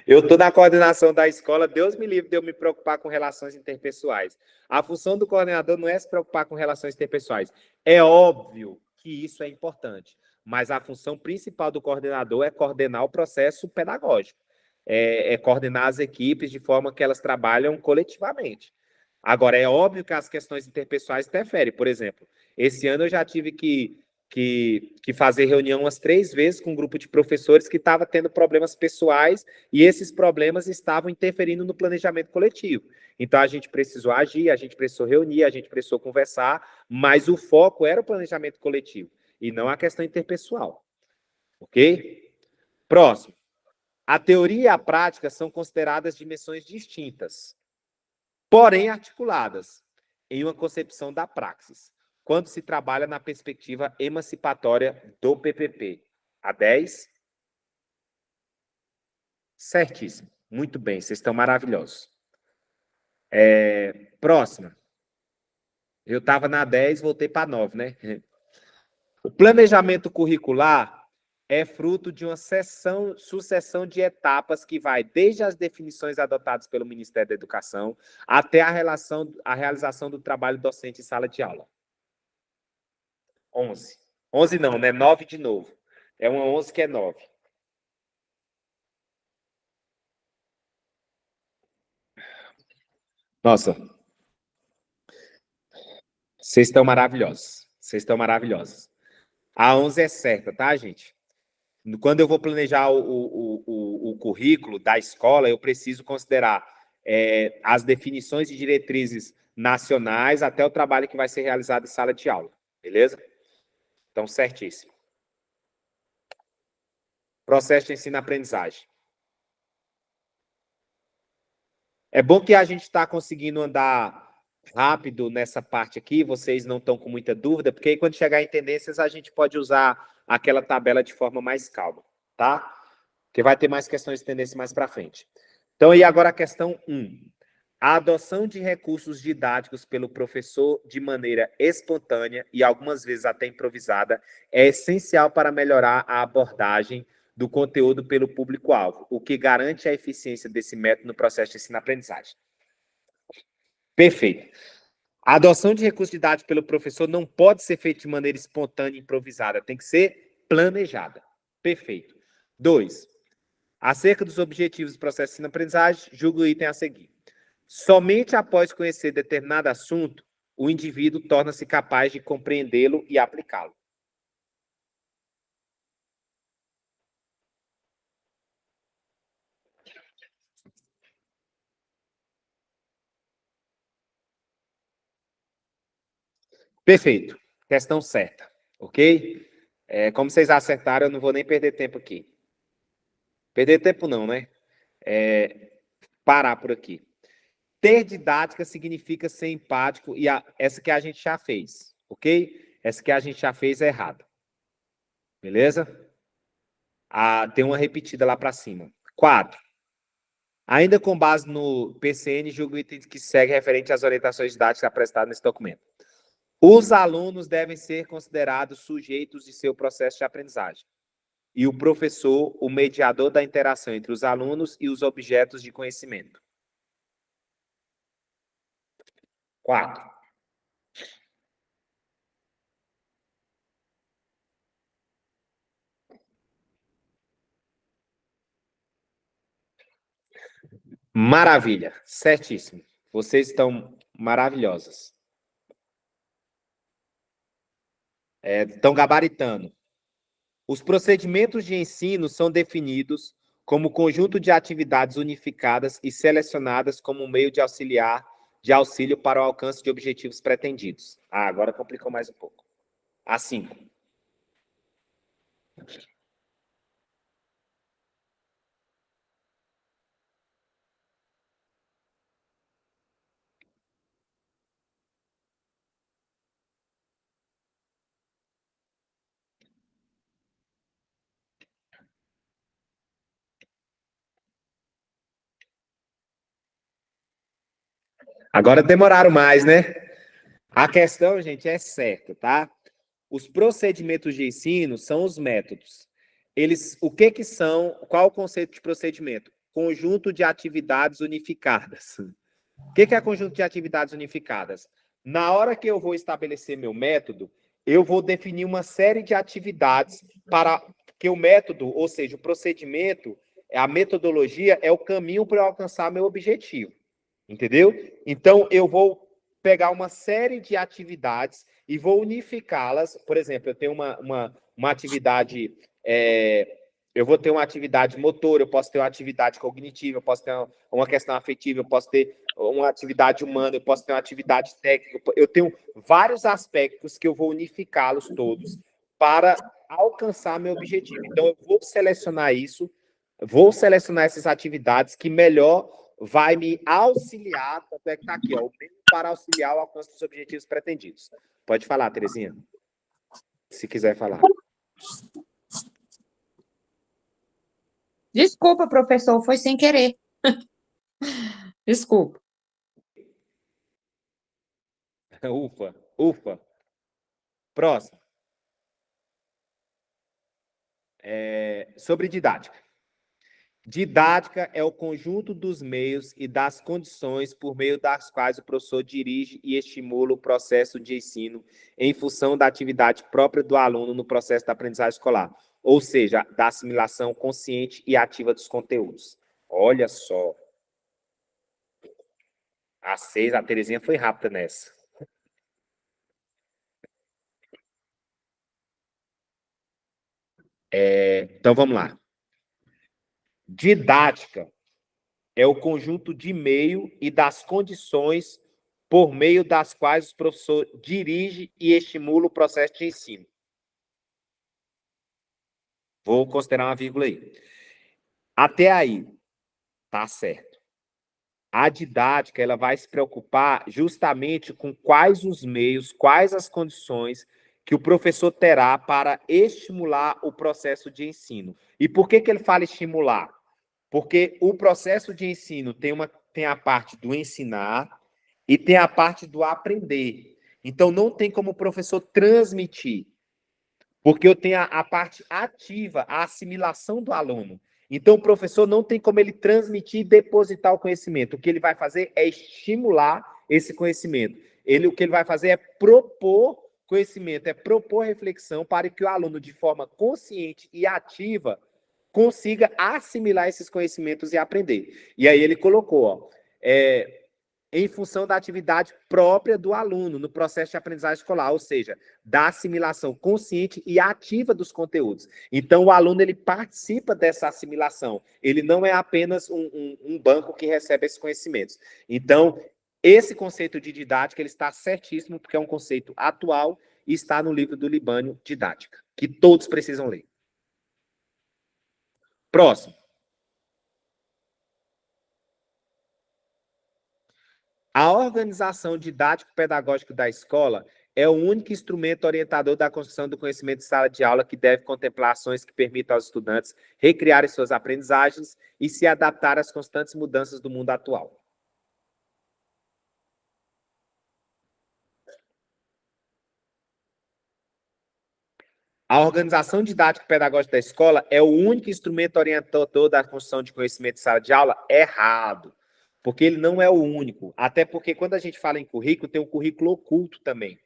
Eu estou na coordenação da escola, Deus me livre de eu me preocupar com relações interpessoais. A função do coordenador não é se preocupar com relações interpessoais. É óbvio que isso é importante, mas a função principal do coordenador é coordenar o processo pedagógico, é coordenar as equipes de forma que elas trabalham coletivamente. Agora, é óbvio que as questões interpessoais interferem. Por exemplo, esse ano eu já tive que fazer reunião umas 3 vezes com um grupo de professores que estava tendo problemas pessoais e esses problemas estavam interferindo no planejamento coletivo. Então, a gente precisou agir, a gente precisou reunir, a gente precisou conversar, mas o foco era o planejamento coletivo e não a questão interpessoal. Ok? Próximo. A teoria e a prática são consideradas dimensões distintas, porém articuladas em uma concepção da praxis, quando se trabalha na perspectiva emancipatória do PPP. A 10? Certíssimo. Muito bem, vocês estão maravilhosos. Próxima. Eu estava na 10, voltei para 9, né? O planejamento curricular é fruto de uma sucessão de etapas que vai desde as definições adotadas pelo Ministério da Educação até a realização do trabalho docente em sala de aula. 11. 11 não, né? 9 de novo. É uma 11 que é 9. Nossa, vocês estão maravilhosos. Vocês estão maravilhosos. A 11 é certa, tá, gente? Quando eu vou planejar o currículo da escola, eu preciso considerar as definições de diretrizes nacionais até o trabalho que vai ser realizado em sala de aula. Beleza? Então, certíssimo. Processo de ensino-aprendizagem. É bom que a gente está conseguindo andar rápido nessa parte aqui, vocês não estão com muita dúvida, porque aí quando chegar em tendências a gente pode usar aquela tabela de forma mais calma, tá? Porque vai ter mais questões de tendência mais para frente. Então, e agora a questão 1. A adoção de recursos didáticos pelo professor de maneira espontânea e algumas vezes até improvisada é essencial para melhorar a abordagem do conteúdo pelo público-alvo, o que garante a eficiência desse método no processo de ensino-aprendizagem. Perfeito. A adoção de recursos didáticos pelo professor não pode ser feita de maneira espontânea e improvisada, tem que ser planejada. Perfeito. 2. Acerca dos objetivos do processo de ensino-aprendizagem, julgo o item a seguir. Somente após conhecer determinado assunto, o indivíduo torna-se capaz de compreendê-lo e aplicá-lo. Perfeito. Questão certa. Ok? Como vocês acertaram, eu não vou nem perder tempo aqui. Perder tempo não, né? Parar por aqui. Ter didática significa ser empático, e essa que a gente já fez, ok? Essa que a gente já fez é errada. Beleza? Tem uma repetida lá para cima. 4. Ainda com base no PCN, julgo o item que segue referente às orientações didáticas apresentadas nesse documento. Os alunos devem ser considerados sujeitos de seu processo de aprendizagem. E o professor, o mediador da interação entre os alunos e os objetos de conhecimento. 4. Maravilha, certíssimo. Vocês estão maravilhosas. Estão gabaritando. Os procedimentos de ensino são definidos como conjunto de atividades unificadas e selecionadas como meio de auxílio para o alcance de objetivos pretendidos. Agora complicou mais um pouco. A 5. Agora demoraram mais, né? A questão, gente, é certa, tá? Os procedimentos de ensino são os métodos. O que são? Qual o conceito de procedimento? Conjunto de atividades unificadas. O que é conjunto de atividades unificadas? Na hora que eu vou estabelecer meu método, eu vou definir uma série de atividades para que o método, ou seja, o procedimento, a metodologia é o caminho para eu alcançar meu objetivo. Entendeu? Então, eu vou pegar uma série de atividades e vou unificá-las. Por exemplo, eu tenho uma atividade, eu vou ter uma atividade motor, eu posso ter uma atividade cognitiva, eu posso ter uma questão afetiva, eu posso ter uma atividade humana, eu posso ter uma atividade técnica. Eu tenho vários aspectos que eu vou unificá-los todos para alcançar meu objetivo. Então, eu vou selecionar essas atividades que melhor vai me auxiliar, até que está aqui, ó, o meio para auxiliar o alcance dos objetivos pretendidos. Pode falar, Terezinha, se quiser falar. Desculpa, professor, foi sem querer. Desculpa. Ufa, ufa. Próximo. Sobre didática. Didática é o conjunto dos meios e das condições por meio das quais o professor dirige e estimula o processo de ensino em função da atividade própria do aluno no processo da aprendizagem escolar, ou seja, da assimilação consciente e ativa dos conteúdos. Olha só. A Terezinha foi rápida nessa. Então, vamos lá. Didática é o conjunto de meio e das condições por meio das quais o professor dirige e estimula o processo de ensino. Vou considerar uma vírgula aí. Até aí, tá certo. A didática, ela vai se preocupar justamente com quais os meios, quais as condições que o professor terá para estimular o processo de ensino. E por que ele fala estimular? Porque o processo de ensino tem a parte do ensinar e tem a parte do aprender. Então, não tem como o professor transmitir, porque eu tenho a parte ativa, a assimilação do aluno. Então, o professor não tem como ele transmitir e depositar o conhecimento. O que ele vai fazer é estimular esse conhecimento. O que ele vai fazer é propor conhecimento, é propor reflexão para que o aluno, de forma consciente e ativa, consiga assimilar esses conhecimentos e aprender. E aí ele colocou, ó, em função da atividade própria do aluno no processo de aprendizagem escolar, ou seja, da assimilação consciente e ativa dos conteúdos. Então, o aluno ele participa dessa assimilação. Ele não é apenas um banco que recebe esses conhecimentos. Então, esse conceito de didática ele está certíssimo, porque é um conceito atual e está no livro do Libânio, Didática, que todos precisam ler. Próximo. A organização didático-pedagógica da escola é o único instrumento orientador da construção do conhecimento de sala de aula que deve contemplar ações que permitam aos estudantes recriarem suas aprendizagens e se adaptar às constantes mudanças do mundo atual. A organização didática e pedagógica da escola é o único instrumento orientador da construção de conhecimento de sala de aula? Errado, porque ele não é o único. Até porque quando a gente fala em currículo, tem um currículo oculto também.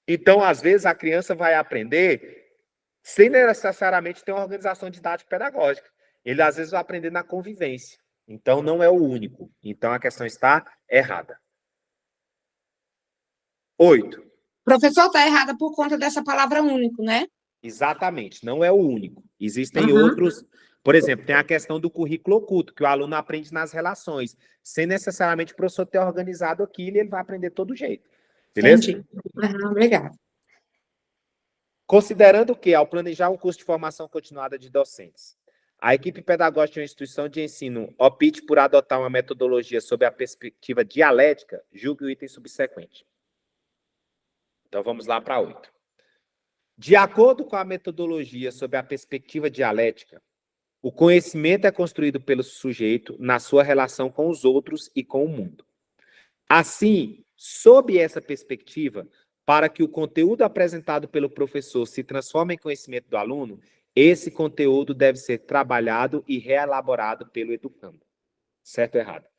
Então, às vezes, a criança vai aprender sem necessariamente ter uma organização didática e pedagógica. Ele, às vezes, vai aprender na convivência. Então, não é o único. Então, a questão está errada. 8. Professor, está errada por conta dessa palavra único, né? Exatamente, não é o único. Existem outros. Por exemplo, tem a questão do currículo oculto, que o aluno aprende nas relações, sem necessariamente o professor ter organizado aquilo, ele vai aprender de todo jeito. Beleza? Entendi. Obrigada. Considerando que, ao planejar um curso de formação continuada de docentes, a equipe pedagógica de uma instituição de ensino opte por adotar uma metodologia sob a perspectiva dialética, julgue o item subsequente. Então, vamos lá para 8. De acordo com a metodologia sob a perspectiva dialética, o conhecimento é construído pelo sujeito na sua relação com os outros e com o mundo. Assim, sob essa perspectiva, para que o conteúdo apresentado pelo professor se transforme em conhecimento do aluno, esse conteúdo deve ser trabalhado e reelaborado pelo educando. Certo ou errado?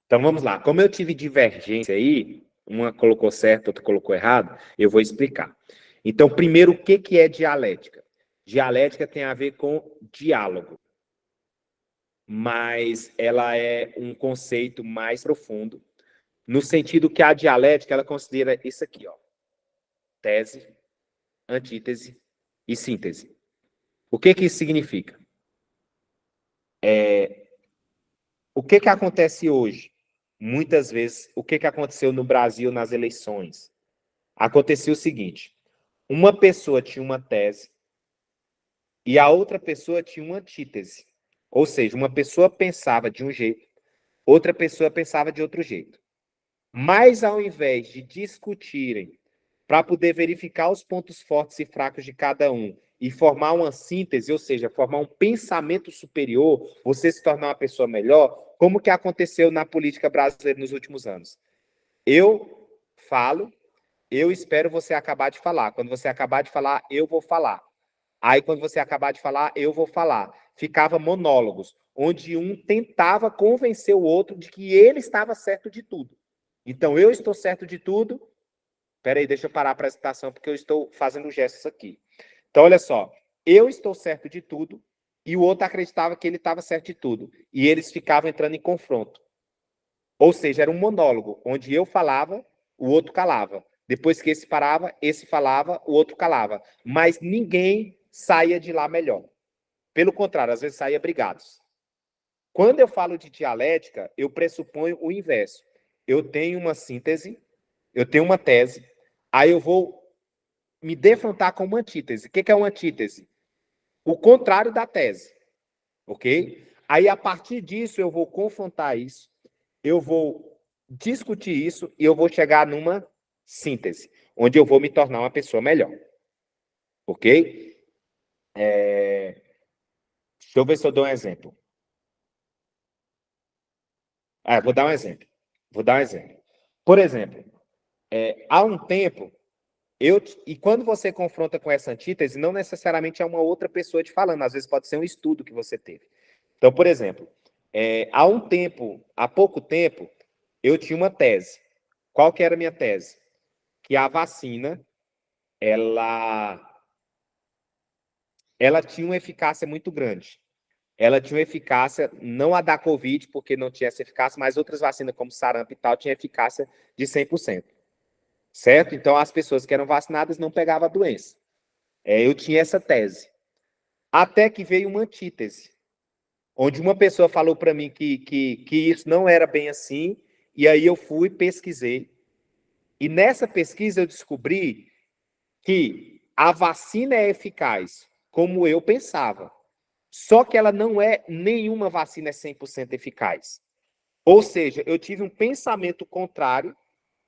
Então vamos lá. Como eu tive divergência aí, uma colocou certo, outra colocou errado, eu vou explicar. Então, primeiro, o que é dialética? Dialética tem a ver com diálogo, mas ela é um conceito mais profundo, no sentido que a dialética, ela considera isso aqui, ó. Tese, antítese e síntese. O que isso significa? O que acontece hoje? Muitas vezes, o que aconteceu no Brasil nas eleições? Aconteceu o seguinte, uma pessoa tinha uma tese e a outra pessoa tinha uma antítese. Ou seja, uma pessoa pensava de um jeito, outra pessoa pensava de outro jeito. Mas ao invés de discutirem para poder verificar os pontos fortes e fracos de cada um e formar uma síntese, ou seja, formar um pensamento superior, você se tornar uma pessoa melhor, como que aconteceu na política brasileira nos últimos anos? Eu falo, eu espero você acabar de falar. Quando você acabar de falar, eu vou falar. Aí, quando você acabar de falar, eu vou falar. Ficava monólogos, onde um tentava convencer o outro de que ele estava certo de tudo. Então, eu estou certo de tudo. Espera aí, deixa eu parar a apresentação, porque eu estou fazendo gestos aqui. Então, olha só. Eu estou certo de tudo e o outro acreditava que ele estava certo de tudo. E eles ficavam entrando em confronto. Ou seja, era um monólogo, onde eu falava, o outro calava. Depois que esse parava, esse falava, o outro calava. Mas ninguém saia de lá melhor. Pelo contrário, às vezes saía brigados. Quando eu falo de dialética, eu pressuponho o inverso. Eu tenho uma síntese, eu tenho uma tese, aí eu vou me defrontar com uma antítese. O que é uma antítese? O contrário da tese, ok? Aí, a partir disso, eu vou confrontar isso, eu vou discutir isso e eu vou chegar numa síntese, onde eu vou me tornar uma pessoa melhor. Ok? Deixa eu ver se eu dou um exemplo. Vou dar um exemplo. Por exemplo, há um tempo, e quando você confronta com essa antítese, não necessariamente é uma outra pessoa te falando, às vezes pode ser um estudo que você teve. Então, por exemplo, há pouco tempo, eu tinha uma tese. Qual que era a minha tese? Que a vacina, ela tinha uma eficácia muito grande. Ela tinha uma eficácia, não a da Covid, porque não tinha essa eficácia, mas outras vacinas, como sarampo e tal, tinha eficácia de 100%. Certo? Então, as pessoas que eram vacinadas não pegavam a doença. Eu tinha essa tese. Até que veio uma antítese, onde uma pessoa falou para mim que isso não era bem assim, e aí eu fui, pesquisei, E nessa pesquisa eu descobri que a vacina é eficaz, como eu pensava. Só que ela não é, nenhuma vacina é 100% eficaz. Ou seja, eu tive um pensamento contrário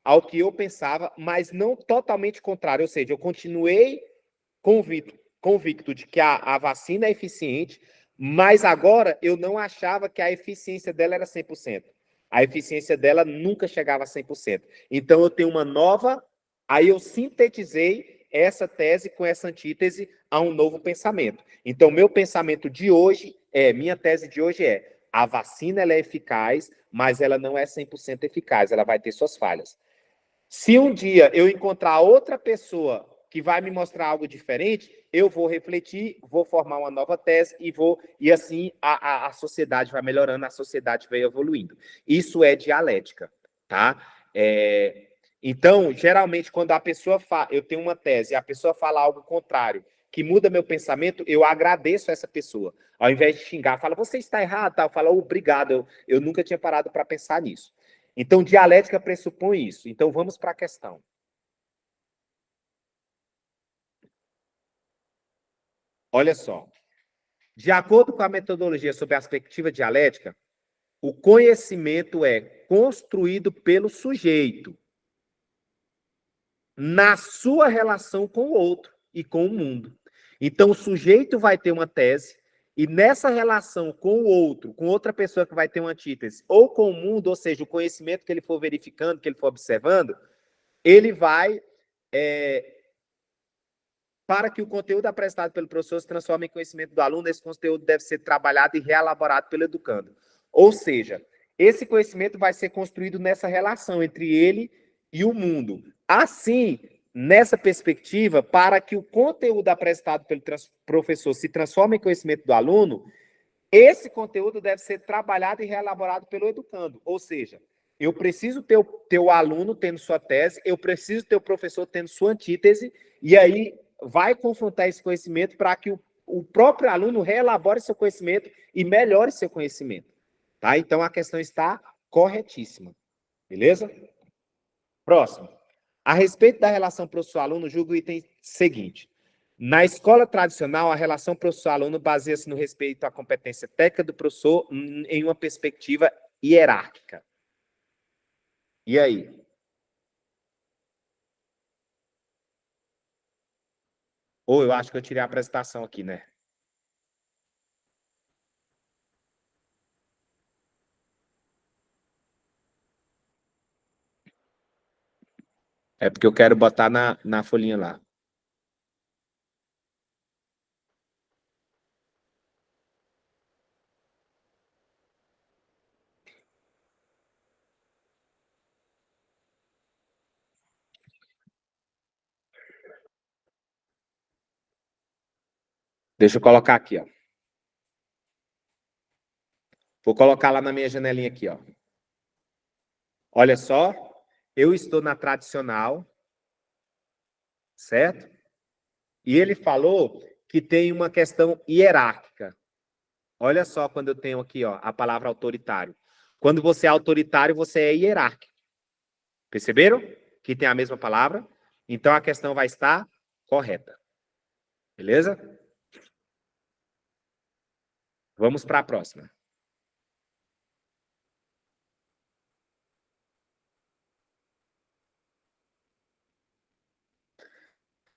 ao que eu pensava, mas não totalmente contrário. Ou seja, eu continuei convicto de que a vacina é eficiente, mas agora eu não achava que a eficiência dela era 100%. A eficiência dela nunca chegava a 100%. Então, eu tenho uma nova. Aí, eu sintetizei essa tese com essa antítese a um novo pensamento. Então, meu pensamento de hoje minha tese de hoje é: a vacina ela é eficaz, mas ela não é 100% eficaz, ela vai ter suas falhas. Se um dia eu encontrar outra pessoa que vai me mostrar algo diferente, eu vou refletir, vou formar uma nova tese e assim a sociedade vai melhorando, a sociedade vai evoluindo. Isso é dialética, tá? Então, geralmente, quando a pessoa fala, eu tenho uma tese, e a pessoa fala algo contrário, que muda meu pensamento, eu agradeço essa pessoa. Ao invés de xingar, fala, você está errado, tal, fala, obrigado, eu nunca tinha parado para pensar nisso. Então, dialética pressupõe isso. Então, vamos para a questão. Olha só. De acordo com a metodologia sobre a perspectiva dialética, o conhecimento é construído pelo sujeito na sua relação com o outro e com o mundo. Então, o sujeito vai ter uma tese e nessa relação com o outro, com outra pessoa que vai ter uma antítese, ou com o mundo, ou seja, o conhecimento que ele for verificando, que ele for observando, ele vai para que o conteúdo apresentado pelo professor se transforme em conhecimento do aluno, esse conteúdo deve ser trabalhado e reelaborado pelo educando. Ou seja, esse conhecimento vai ser construído nessa relação entre ele e o mundo. Assim, nessa perspectiva, para que o conteúdo apresentado pelo professor se transforme em conhecimento do aluno, esse conteúdo deve ser trabalhado e reelaborado pelo educando. Ou seja, eu preciso ter o aluno tendo sua tese, eu preciso ter o professor tendo sua antítese, e aí vai confrontar esse conhecimento para que o próprio aluno reelabore seu conhecimento e melhore seu conhecimento. Tá? Então, a questão está corretíssima. Beleza? Próximo. A respeito da relação professor-aluno, julgo o item seguinte. Na escola tradicional, a relação professor-aluno baseia-se no respeito à competência técnica do professor em uma perspectiva hierárquica. E aí? Ou eu acho que eu tirei a apresentação aqui, né? É porque eu quero botar na folhinha lá. Deixa eu colocar aqui, ó. Vou colocar lá na minha janelinha aqui, ó. Olha só, eu estou na tradicional, certo? E ele falou que tem uma questão hierárquica. Olha só quando eu tenho aqui, ó, a palavra autoritário. Quando você é autoritário, você é hierárquico. Perceberam? Que tem a mesma palavra. Então a questão vai estar correta. Beleza? Vamos para a próxima.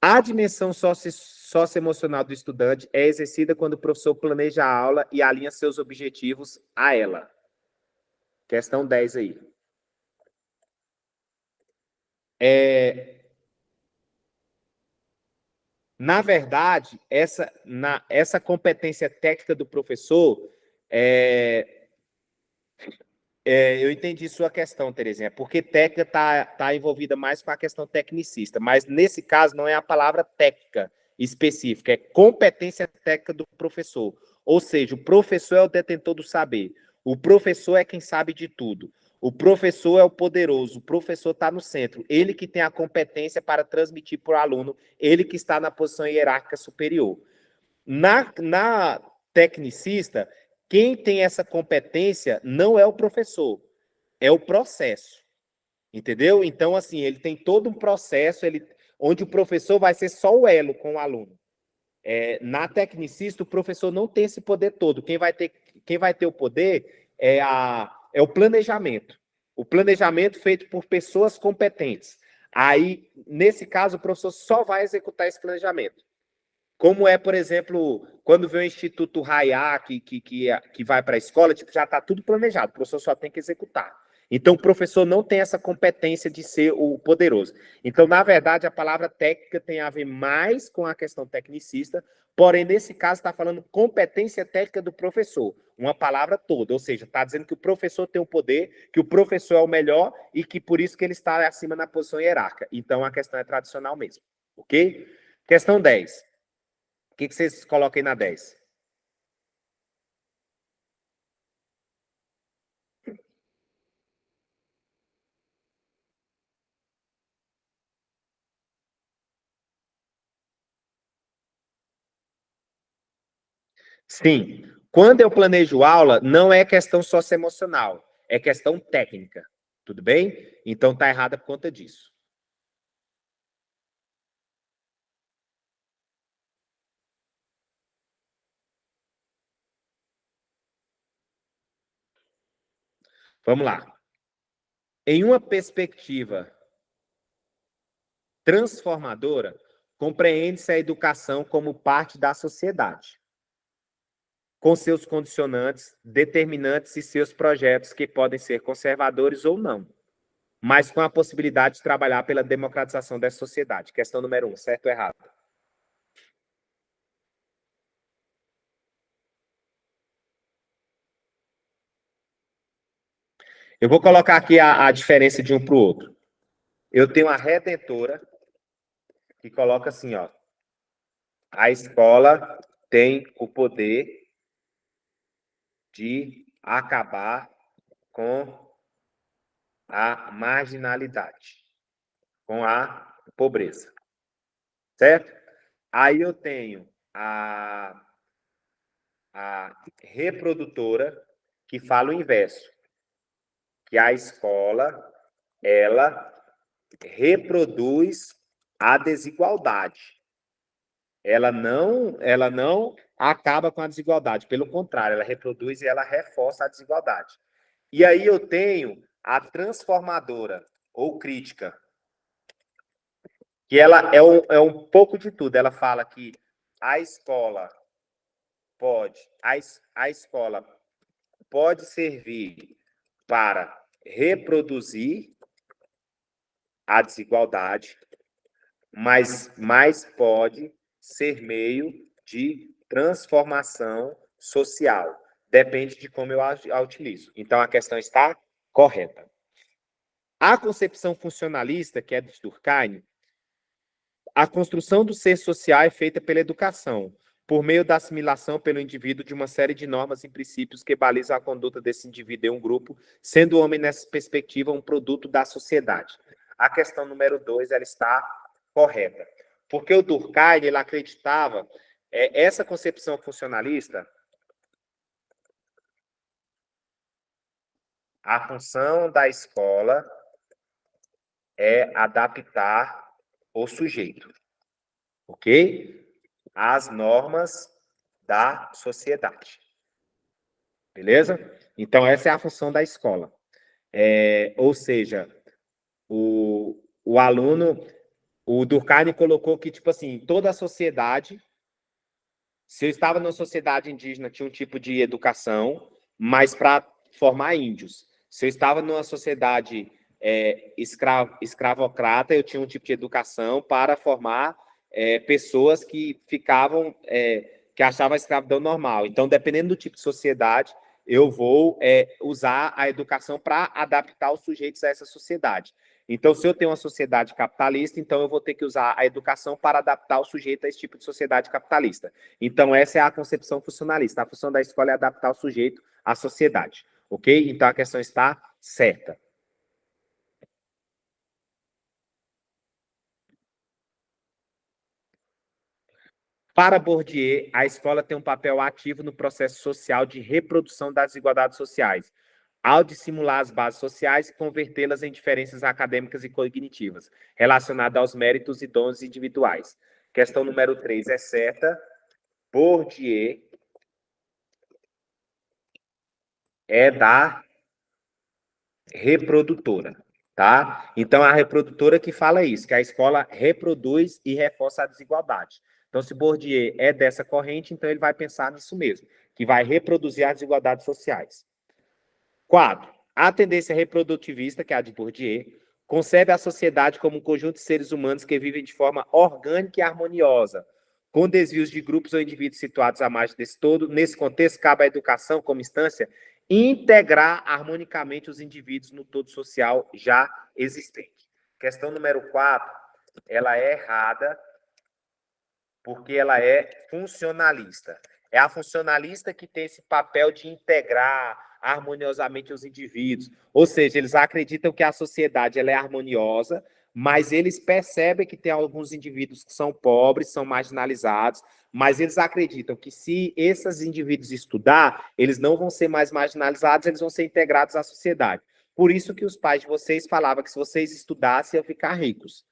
A dimensão socioemocional do estudante é exercida quando o professor planeja a aula e alinha seus objetivos a ela. Questão 10 aí. Na verdade, essa competência técnica do professor, eu entendi sua questão, Terezinha, porque técnica está envolvida mais com a questão tecnicista, mas nesse caso não é a palavra técnica específica, é competência técnica do professor. Ou seja, o professor é o detentor do saber, o professor é quem sabe de tudo, o professor é o poderoso, o professor está no centro, ele que tem a competência para transmitir para o aluno, ele que está na posição hierárquica superior. Na tecnicista, quem tem essa competência não é o professor, é o processo. Entendeu? Então, assim, ele tem todo um processo onde o professor vai ser só o elo com o aluno. Na tecnicista, o professor não tem esse poder todo. Quem vai ter o poder é o planejamento. O planejamento feito por pessoas competentes. Aí, nesse caso, o professor só vai executar esse planejamento. Como é, por exemplo, quando vem o Instituto Raiá, que vai para a escola, tipo, já está tudo planejado, o professor só tem que executar. Então, o professor não tem essa competência de ser o poderoso. Então, na verdade, a palavra técnica tem a ver mais com a questão tecnicista, porém, nesse caso, está falando competência técnica do professor, uma palavra toda, ou seja, está dizendo que o professor tem o poder, que o professor é o melhor e que por isso que ele está acima na posição hierárquica. Então, a questão é tradicional mesmo, ok? Questão 10. O que vocês colocam aí na 10? Sim. Quando eu planejo aula, não é questão socioemocional, é questão técnica. Tudo bem? Então tá errada por conta disso. Vamos lá. Em uma perspectiva transformadora, compreende-se a educação como parte da sociedade, com seus condicionantes, determinantes e seus projetos que podem ser conservadores ou não, mas com a possibilidade de trabalhar pela democratização dessa sociedade. Questão número 1, certo ou errado? Eu vou colocar aqui a diferença de um para o outro. Eu tenho a redentora, que coloca assim, ó. A escola tem o poder de acabar com a marginalidade, com a pobreza, certo? Aí eu tenho a reprodutora, que fala o inverso, que a escola, ela reproduz a desigualdade. Ela não acaba com a desigualdade, pelo contrário, ela reproduz e ela reforça a desigualdade. E aí eu tenho a transformadora ou crítica, que ela é um pouco de tudo. Ela fala que a escola a escola pode servir para reproduzir a desigualdade, mas mais pode ser meio de transformação social. Depende de como eu a utilizo. Então, a questão está correta. A concepção funcionalista, que é de Durkheim, a construção do ser social é feita pela educação, por meio da assimilação pelo indivíduo de uma série de normas e princípios que balizam a conduta desse indivíduo em um grupo, sendo o homem, nessa perspectiva, um produto da sociedade. A questão número 2, ela está correta. Porque o Durkheim, ele acreditava, essa concepção funcionalista, a função da escola é adaptar o sujeito, ok? Às normas da sociedade. Beleza? Então, essa é a função da escola. Ou seja, o aluno, o Durkheim colocou que, tipo assim, toda a sociedade, se eu estava numa sociedade indígena, tinha um tipo de educação, mas para formar índios. Se eu estava numa sociedade escravocrata, eu tinha um tipo de educação para formar pessoas que ficavam, que achavam a escravidão normal. Então, dependendo do tipo de sociedade, eu vou usar a educação para adaptar os sujeitos a essa sociedade. Então, se eu tenho uma sociedade capitalista, então eu vou ter que usar a educação para adaptar o sujeito a esse tipo de sociedade capitalista. Então, essa é a concepção funcionalista. A função da escola é adaptar o sujeito à sociedade. Ok? Então, a questão está certa. Para Bourdieu, a escola tem um papel ativo no processo social de reprodução das desigualdades sociais. ao dissimular as bases sociais e convertê-las em diferenças acadêmicas e cognitivas, relacionadas aos méritos e dons individuais. Questão número 3 é certa. Bourdieu é da reprodutora, tá? Então, a reprodutora que fala isso, que a escola reproduz e reforça a desigualdade. Então, se Bourdieu é dessa corrente, então ele vai pensar nisso mesmo, que vai reproduzir as desigualdades sociais. 4. A tendência reprodutivista, que é a de Bourdieu, concebe a sociedade como um conjunto de seres humanos que vivem de forma orgânica e harmoniosa, com desvios de grupos ou indivíduos situados à margem desse todo. Nesse contexto, cabe à educação, como instância, integrar harmonicamente os indivíduos no todo social já existente. Questão número 4, ela é errada porque ela é funcionalista. É a funcionalista que tem esse papel de integrar harmoniosamente os indivíduos. Ou seja, eles acreditam que a sociedade ela é harmoniosa, mas eles percebem que tem alguns indivíduos que são pobres, são marginalizados, mas eles acreditam que se esses indivíduos estudar, eles não vão ser mais marginalizados, eles vão ser integrados à sociedade. Por isso que os pais de vocês falavam que se vocês estudassem, iam ficar ricos.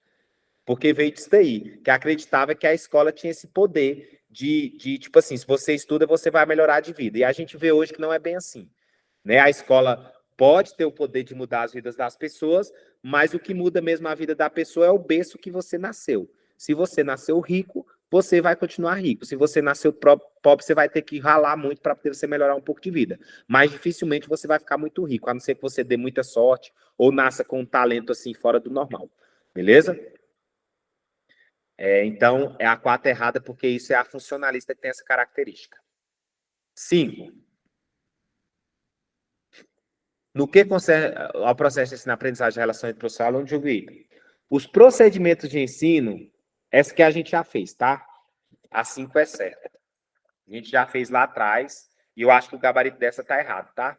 Porque veio disso daí, que acreditava que a escola tinha esse poder de tipo assim, se você estuda, você vai melhorar de vida. E a gente vê hoje que não é bem assim, né? A escola pode ter o poder de mudar as vidas das pessoas, mas o que muda mesmo a vida da pessoa é o berço que você nasceu. Se você nasceu rico, você vai continuar rico. Se você nasceu pobre, você vai ter que ralar muito para poder você melhorar um pouco de vida. Mas dificilmente você vai ficar muito rico, a não ser que você dê muita sorte ou nasça com um talento assim fora do normal. Beleza? Então, é a 4 errada, porque isso é a funcionalista que tem essa característica. 5. No que concerne ao processo de ensino-aprendizagem e relação entre professor e aluno, julgo item. Os procedimentos de ensino, essa que a gente já fez, tá? A 5 é certa. A gente já fez lá atrás, e eu acho que o gabarito dessa tá errado, tá?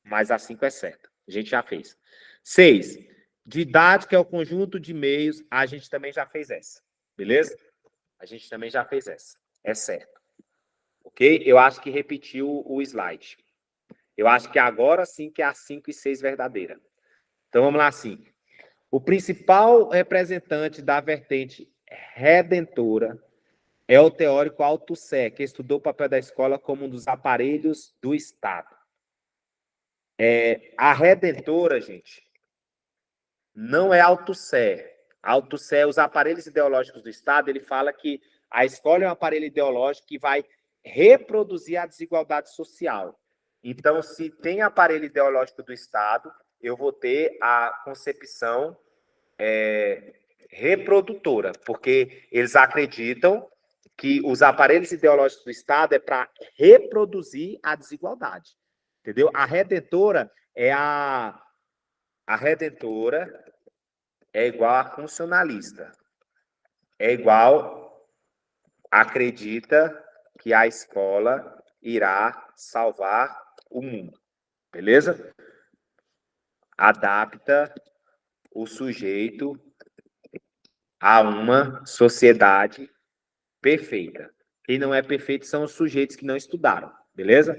Mas a 5 é certa. A gente já fez. 6. Didática é o conjunto de meios, a gente também já fez essa. Beleza? A gente também já fez essa. É certo. Ok? Eu acho que repetiu o slide. Eu acho que agora sim que é a 5 e 6 verdadeira. Então vamos lá, assim. O principal representante da vertente redentora é o teórico Althusser, que estudou o papel da escola como um dos aparelhos do Estado. A redentora, gente, não é Althusser. Althusser, os aparelhos ideológicos do Estado, ele fala que a escola é um aparelho ideológico que vai reproduzir a desigualdade social. Então, se tem aparelho ideológico do Estado, eu vou ter a concepção reprodutora, porque eles acreditam que os aparelhos ideológicos do Estado é para reproduzir a desigualdade. Entendeu? A redentora é igual a funcionalista. É igual, acredita que a escola irá salvar o mundo. Beleza? Adapta o sujeito a uma sociedade perfeita. Quem não é perfeito são os sujeitos que não estudaram. Beleza?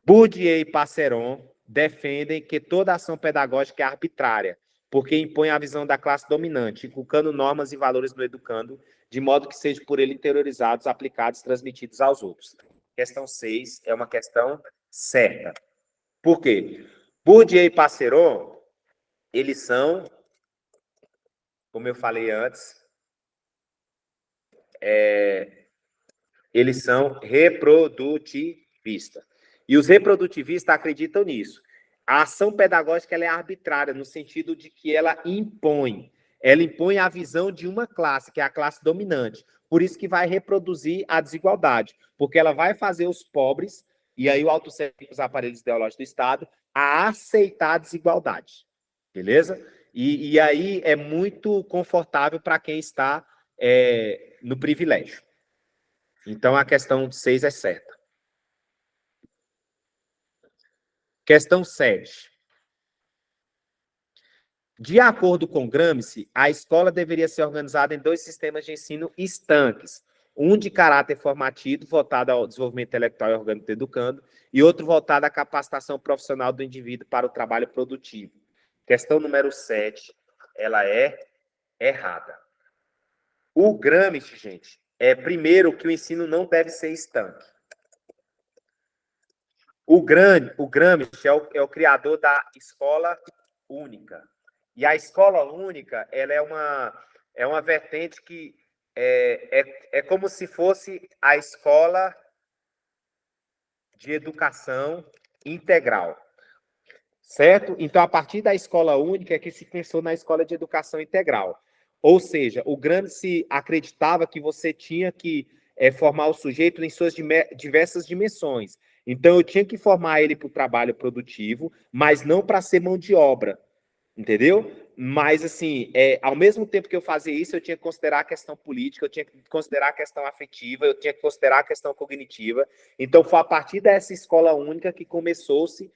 Bourdieu e Passeron defendem que toda ação pedagógica é arbitrária, porque impõe a visão da classe dominante, inculcando normas e valores no educando, de modo que sejam por ele interiorizados, aplicados, transmitidos aos outros. Questão 6 é uma questão certa. Por quê? Bourdieu e Passeron, eles são, como eu falei antes, eles são reprodutivistas. E os reprodutivistas acreditam nisso. A ação pedagógica ela é arbitrária, no sentido de que ela impõe a visão de uma classe, que é a classe dominante. Por isso que vai reproduzir a desigualdade, porque ela vai fazer os pobres, e aí o Althusser, os aparelhos ideológicos do Estado, a aceitar a desigualdade. Beleza? E aí é muito confortável para quem está no privilégio. Então, a questão 6 é certa. Questão 7. De acordo com Gramsci, a escola deveria ser organizada em 2 sistemas de ensino estanques. Um de caráter formativo, voltado ao desenvolvimento intelectual e orgânico do educando, e outro voltado à capacitação profissional do indivíduo para o trabalho produtivo. Questão número 7, ela é errada. O Gramsci, gente, primeiro que o ensino não deve ser estanque. O Gramsci é o criador da escola única. E a escola única, ela é uma vertente que é como se fosse a escola de educação integral. Certo? Então, a partir da escola única é que se pensou na escola de educação integral. Ou seja, o Gramsci acreditava que você tinha que formar o sujeito em suas diversas dimensões. Então, eu tinha que formar ele para o trabalho produtivo, mas não para ser mão de obra. Entendeu? Mas, assim, ao mesmo tempo que eu fazia isso, eu tinha que considerar a questão política, eu tinha que considerar a questão afetiva, eu tinha que considerar a questão cognitiva. Então, foi a partir dessa escola única que começou-se,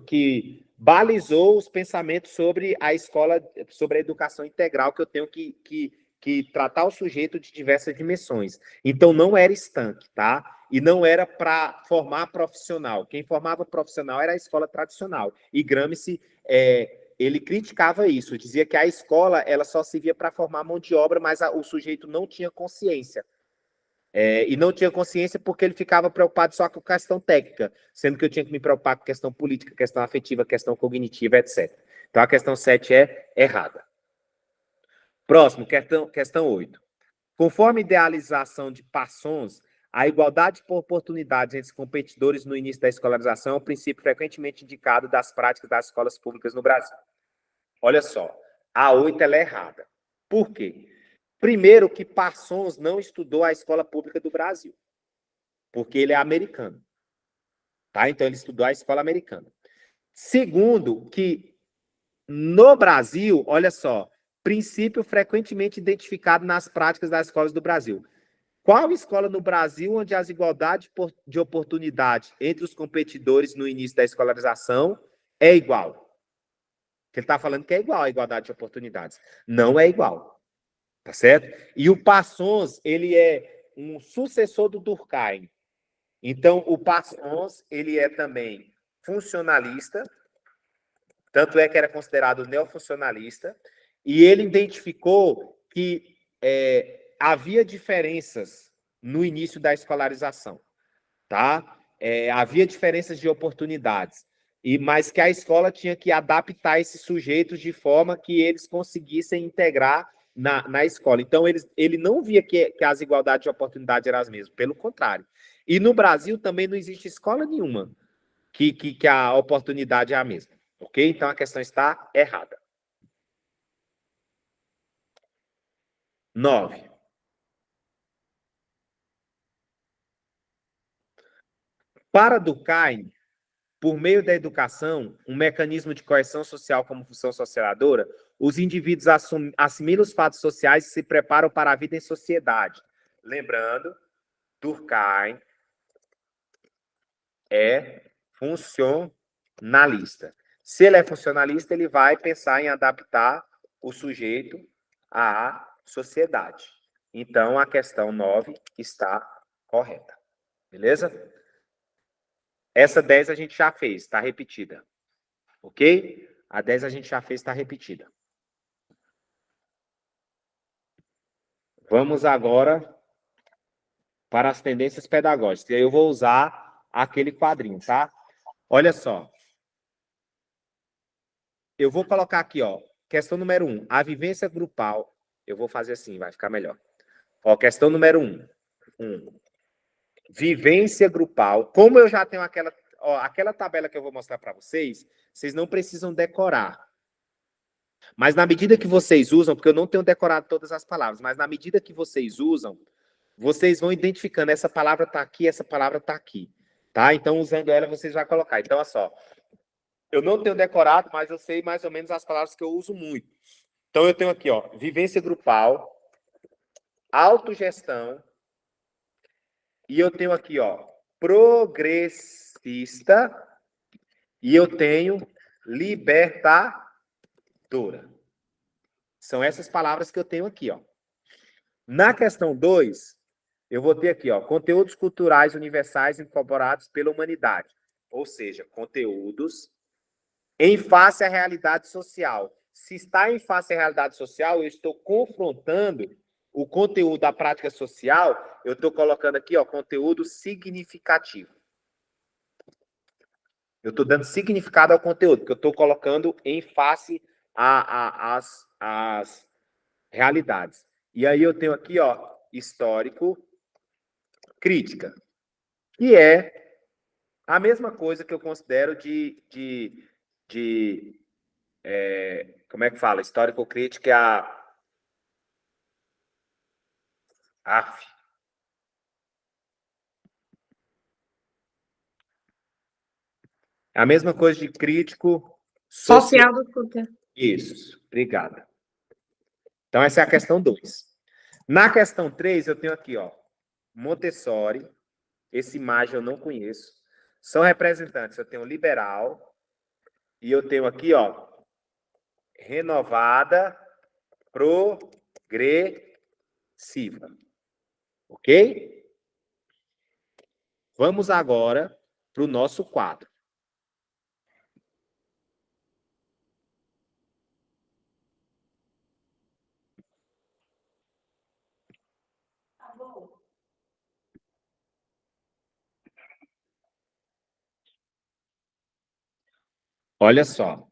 que balizou os pensamentos sobre a escola, sobre a educação integral, que eu tenho que tratar o sujeito de diversas dimensões. Então, não era estanque, tá? E não era para formar profissional. Quem formava profissional era a escola tradicional. E Gramsci ele criticava isso, dizia que a escola ela só servia para formar mão de obra, mas o sujeito não tinha consciência. E não tinha consciência porque ele ficava preocupado só com questão técnica, sendo que eu tinha que me preocupar com questão política, questão afetiva, questão cognitiva, etc. Então, a questão 7 é errada. Próximo, questão 8. Conforme a idealização de Parsons, a igualdade por oportunidades entre os competidores no início da escolarização é um princípio frequentemente indicado das práticas das escolas públicas no Brasil. Olha só, a 8 ela é errada. Por quê? Primeiro, que Parsons não estudou a escola pública do Brasil, porque ele é americano. Tá? Então, ele estudou a escola americana. Segundo, que no Brasil, olha só, princípio frequentemente identificado nas práticas das escolas do Brasil. Qual escola no Brasil onde as igualdades de oportunidade entre os competidores no início da escolarização é igual? Ele está falando que é igual a igualdade de oportunidades. Não é igual. Tá certo? E o Parsons, ele é um sucessor do Durkheim. Então, o Parsons, ele é também funcionalista, tanto é que era considerado neofuncionalista, e ele identificou que havia diferenças no início da escolarização, tá? Havia diferenças de oportunidades, mas que a escola tinha que adaptar esses sujeitos de forma que eles conseguissem integrar na escola. Então, ele não via que as igualdades de oportunidade eram as mesmas, pelo contrário. E no Brasil também não existe escola nenhuma que a oportunidade é a mesma, ok? Então, a questão está errada. 9. Para Durkheim, por meio da educação, um mecanismo de coerção social como função socializadora, os indivíduos assimilam os fatos sociais e se preparam para a vida em sociedade. Lembrando, Durkheim é funcionalista. Se ele é funcionalista, ele vai pensar em adaptar o sujeito à sociedade. Então, a questão 9 está correta. Beleza? Essa 10 a gente já fez, está repetida. Ok? A 10 a gente já fez, está repetida. Vamos agora para as tendências pedagógicas. E aí eu vou usar aquele quadrinho, tá? Olha só. Eu vou colocar aqui, ó, questão número 1, a vivência grupal. Eu vou fazer assim, vai ficar melhor. Ó, questão número 1. Vivência grupal. Como eu já tenho aquela tabela que eu vou mostrar para vocês, vocês não precisam decorar. Mas na medida que vocês usam, porque eu não tenho decorado todas as palavras, mas na medida que vocês usam, vocês vão identificando, essa palavra está aqui, essa palavra está aqui. Tá? Então, usando ela, vocês vão colocar. Então, olha só. Eu não tenho decorado, mas eu sei mais ou menos as palavras que eu uso muito. Então, eu tenho aqui, ó, vivência grupal, autogestão, e eu tenho aqui, ó, progressista, e eu tenho libertadora. São essas palavras que eu tenho aqui, ó. Na questão 2, eu vou ter aqui, ó, conteúdos culturais universais incorporados pela humanidade. Ou seja, conteúdos em face à realidade social. Se está em face à realidade social, eu estou confrontando o conteúdo da prática social, eu estou colocando aqui, ó, conteúdo significativo. Eu estou dando significado ao conteúdo, porque eu estou colocando em face às realidades. E aí eu tenho aqui, ó, histórico, crítica, que é a mesma coisa que eu considero como é que fala? Histórico, crítica é a É a mesma coisa de crítico social. Social do escuta. Isso, obrigada. Então, essa é a questão 2. Na questão 3, eu tenho aqui, ó, Montessori, esse imagem eu não conheço. São representantes, eu tenho liberal, e eu tenho aqui, ó, renovada, progressiva. Ok? Vamos agora para o nosso quadro. Olha só.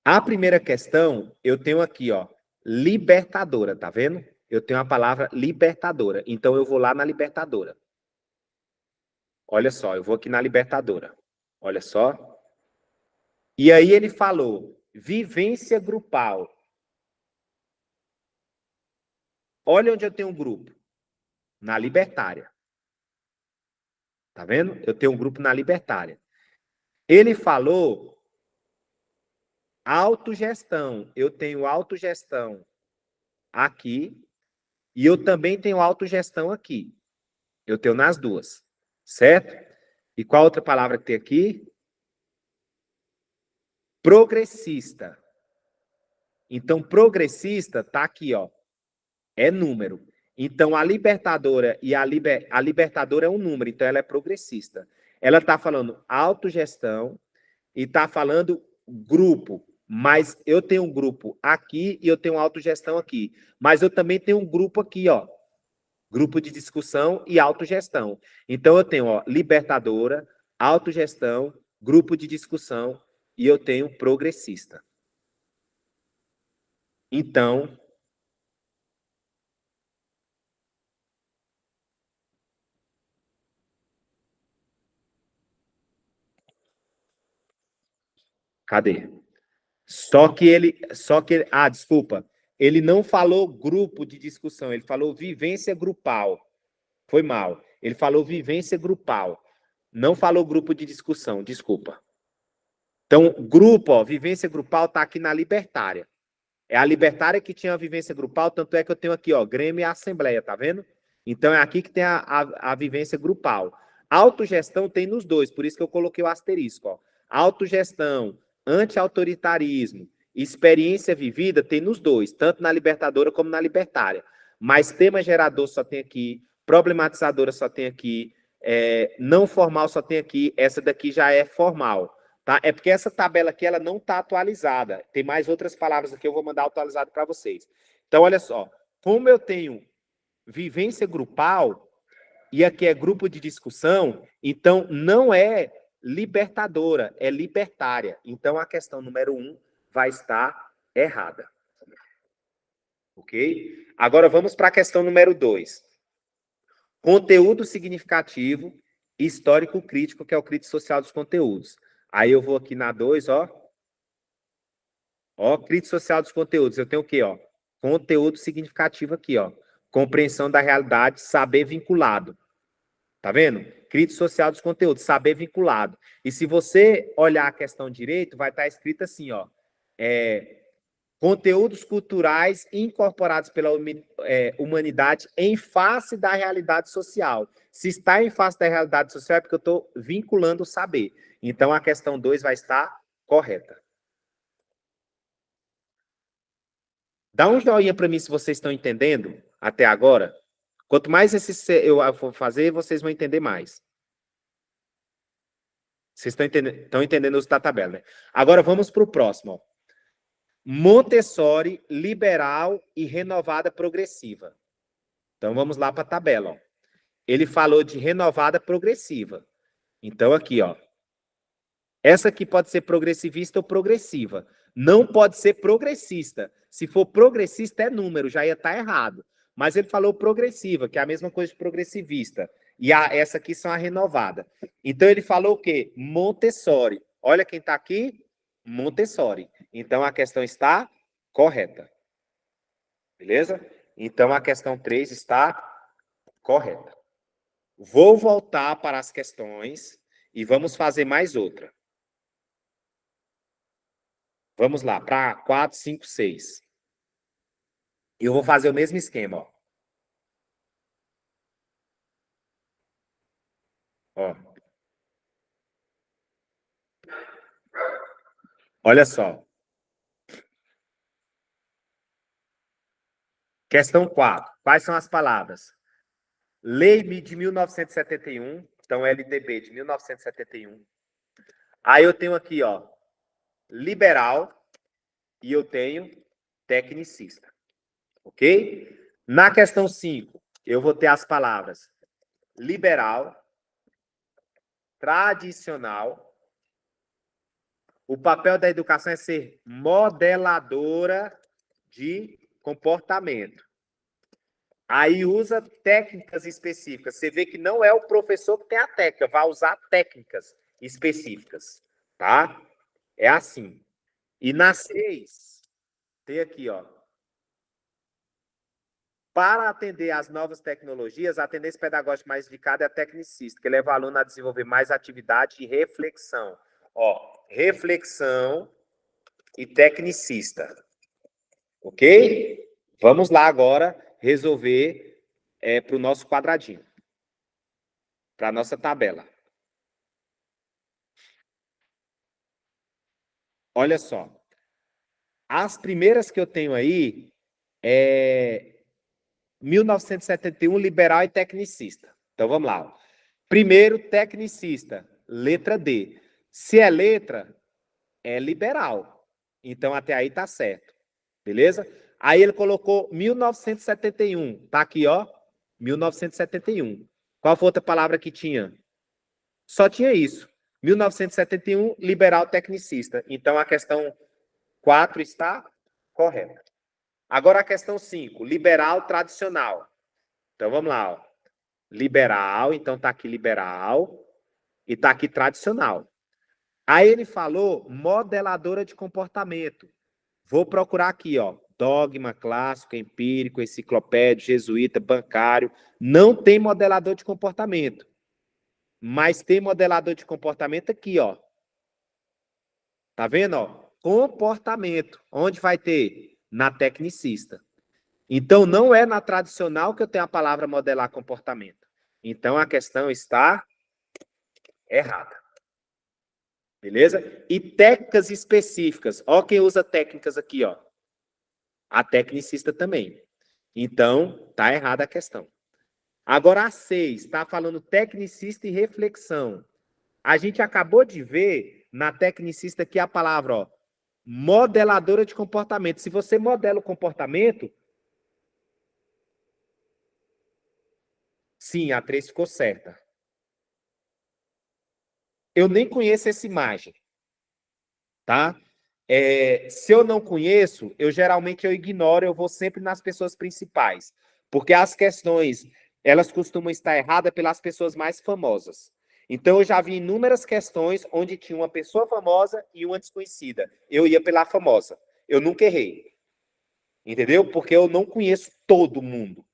A primeira questão, eu tenho aqui, ó, libertadora, tá vendo? Eu tenho a palavra libertadora. Então, eu vou lá na libertadora. Olha só, eu vou aqui na libertadora. Olha só. E aí ele falou, vivência grupal. Olha onde eu tenho um grupo. Na libertária. Tá vendo? Eu tenho um grupo na libertária. Ele falou autogestão. Eu tenho autogestão aqui e eu também tenho autogestão aqui. Eu tenho nas duas, certo? E qual outra palavra que tem aqui? Progressista. Então, progressista está aqui, ó. É número. Então, a libertadora e a libertadora é um número, então ela é progressista. Ela está falando autogestão e está falando grupo. Mas eu tenho um grupo aqui e eu tenho autogestão aqui. Mas eu também tenho um grupo aqui, ó. Grupo de discussão e autogestão. Então, eu tenho, ó, libertadora, autogestão, grupo de discussão e eu tenho progressista. Então, cadê? Desculpa, ele não falou grupo de discussão, ele falou vivência grupal. Foi mal. Ele falou vivência grupal. Não falou grupo de discussão, desculpa. Então, grupo, ó, vivência grupal está aqui na libertária. É a libertária que tinha a vivência grupal, tanto é que eu tenho aqui, ó, Grêmio e Assembleia, tá vendo? Então, é aqui que tem a vivência grupal. Autogestão tem nos dois, por isso que eu coloquei o asterisco, ó. Autogestão, anti-autoritarismo, experiência vivida tem nos dois, tanto na libertadora como na libertária. Mas tema gerador só tem aqui, problematizadora só tem aqui, não formal só tem aqui, essa daqui já é formal. Tá? É porque essa tabela aqui ela não está atualizada. Tem mais outras palavras aqui, eu vou mandar atualizado para vocês. Então, olha só. Como eu tenho vivência grupal, e aqui é grupo de discussão, então não é libertadora, é libertária. Então, a questão número 1 vai estar errada. Ok? Agora, vamos para a questão número 2. Conteúdo significativo, histórico crítico, que é o crítico social dos conteúdos. Aí eu vou aqui na 2, ó. Ó, crítica social dos conteúdos. Eu tenho o quê, ó? Conteúdo significativo aqui, ó. Compreensão da realidade, saber vinculado. Tá vendo? Crítica social dos conteúdos, saber vinculado. E se você olhar a questão direito, vai estar escrito assim, ó. Conteúdos culturais incorporados pela humanidade em face da realidade social. Se está em face da realidade social, é porque eu estou vinculando o saber. Então, a questão 2 vai estar correta. Dá um joinha para mim se vocês estão entendendo até agora? Quanto mais eu for fazer, vocês vão entender mais. Vocês estão entendendo o uso da tabela, né? Agora vamos para o próximo. Ó. Montessori, liberal e renovada progressiva. Então vamos lá para a tabela. Ó. Ele falou de renovada progressiva. Então aqui, ó. Essa aqui pode ser progressivista ou progressiva. Não pode ser progressista. Se for progressista, é número, já ia estar errado. Mas ele falou progressiva, que é a mesma coisa de progressivista. E essa aqui são a renovada. Então ele falou o quê? Montessori. Olha quem está aqui. Montessori. Então a questão está correta. Beleza? Então a questão 3 está correta. Vou voltar para as questões e vamos fazer mais outra. Vamos lá, para 4, 5, 6. Eu vou fazer o mesmo esquema, ó. Ó. Olha só. Questão 4. Quais são as palavras? Lei de 1971. Então, LDB de 1971. Aí eu tenho aqui, ó, liberal e eu tenho tecnicista. Ok? Na questão 5, eu vou ter as palavras liberal, tradicional. O papel da educação é ser modeladora de comportamento. Aí usa técnicas específicas. Você vê que não é o professor que tem a técnica, vai usar técnicas específicas, tá? É assim. E na 6, tem aqui, ó. Para atender às novas tecnologias, a tendência pedagógica mais indicada é a tecnicista, que leva o aluno a desenvolver mais atividade e reflexão. Ó, reflexão e tecnicista. Ok? Vamos lá agora resolver para o nosso quadradinho. Para a nossa tabela. Olha só. As primeiras que eu tenho aí é 1971, liberal e tecnicista. Então vamos lá. Primeiro, tecnicista, letra D. Se é letra, é liberal. Então até aí tá certo. Beleza? Aí ele colocou 1971. Tá aqui, ó. 1971. Qual foi a outra palavra que tinha? Só tinha isso. 1971, liberal tecnicista. Então a questão 4 está correta. Agora a questão 5, liberal tradicional. Então vamos lá, ó. Liberal, então tá aqui liberal e tá aqui tradicional. Aí ele falou modeladora de comportamento. Vou procurar aqui, ó. Dogma, clássico, empírico, enciclopédia, jesuíta, bancário. Não tem modelador de comportamento. Mas tem modelador de comportamento aqui, ó. Tá vendo, ó? Comportamento. Onde vai ter? Na tecnicista. Então, não é na tradicional que eu tenho a palavra modelar comportamento. Então, a questão está errada. Beleza? E técnicas específicas. Ó quem usa técnicas aqui, ó. A tecnicista também. Então, tá errada a questão. Agora, a 6, está falando tecnicista e reflexão. A gente acabou de ver na tecnicista aqui a palavra, ó, modeladora de comportamento. Se você modela o comportamento, sim, a 3 ficou certa. Eu nem conheço essa imagem, tá? Se eu não conheço, eu ignoro, eu vou sempre nas pessoas principais, porque as questões, elas costumam estar erradas pelas pessoas mais famosas. Então, eu já vi inúmeras questões onde tinha uma pessoa famosa e uma desconhecida. Eu ia pela famosa. Eu nunca errei. Entendeu? Porque eu não conheço todo mundo.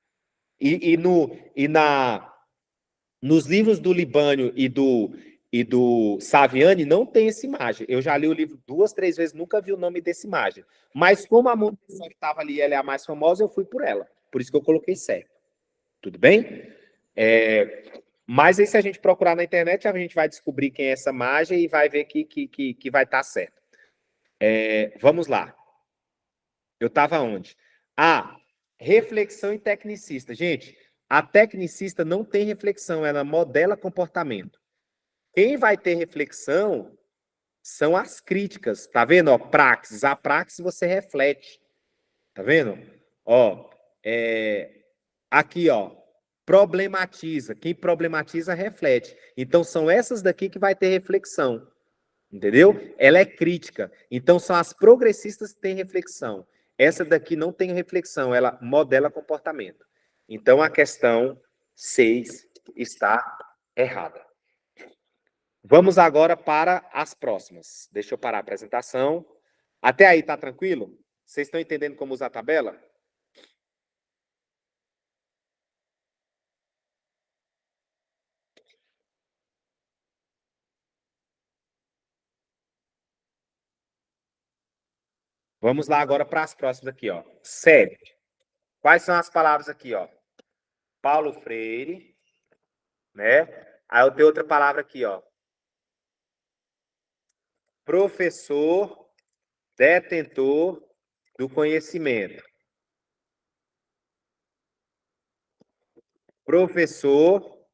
Nos livros do Libânio e do Saviani não tem essa imagem. Eu já li o livro 2, 3 vezes, nunca vi o nome dessa imagem. Mas como a Montessori estava ali, ela é a mais famosa, eu fui por ela. Por isso que eu coloquei certo. Tudo bem? Mas aí se a gente procurar na internet, a gente vai descobrir quem é essa imagem e vai ver que vai estar certo. Vamos lá. Eu estava onde? reflexão e tecnicista. Gente, a tecnicista não tem reflexão, ela modela comportamento. Quem vai ter reflexão são as críticas, tá vendo? Ó, praxis. A praxis você reflete, tá vendo? Ó, aqui, ó, problematiza. Quem problematiza, reflete. Então, são essas daqui que vai ter reflexão, entendeu? Ela é crítica. Então, são as progressistas que têm reflexão. Essa daqui não tem reflexão, ela modela comportamento. Então, a questão 6 está errada. Vamos agora para as próximas. Deixa eu parar a apresentação. Até aí, tá tranquilo? Vocês estão entendendo como usar a tabela? Vamos lá agora para as próximas aqui, ó. 7. Quais são as palavras aqui, ó? Paulo Freire, né? Aí eu tenho outra palavra aqui, ó. Professor, detentor do conhecimento. Professor,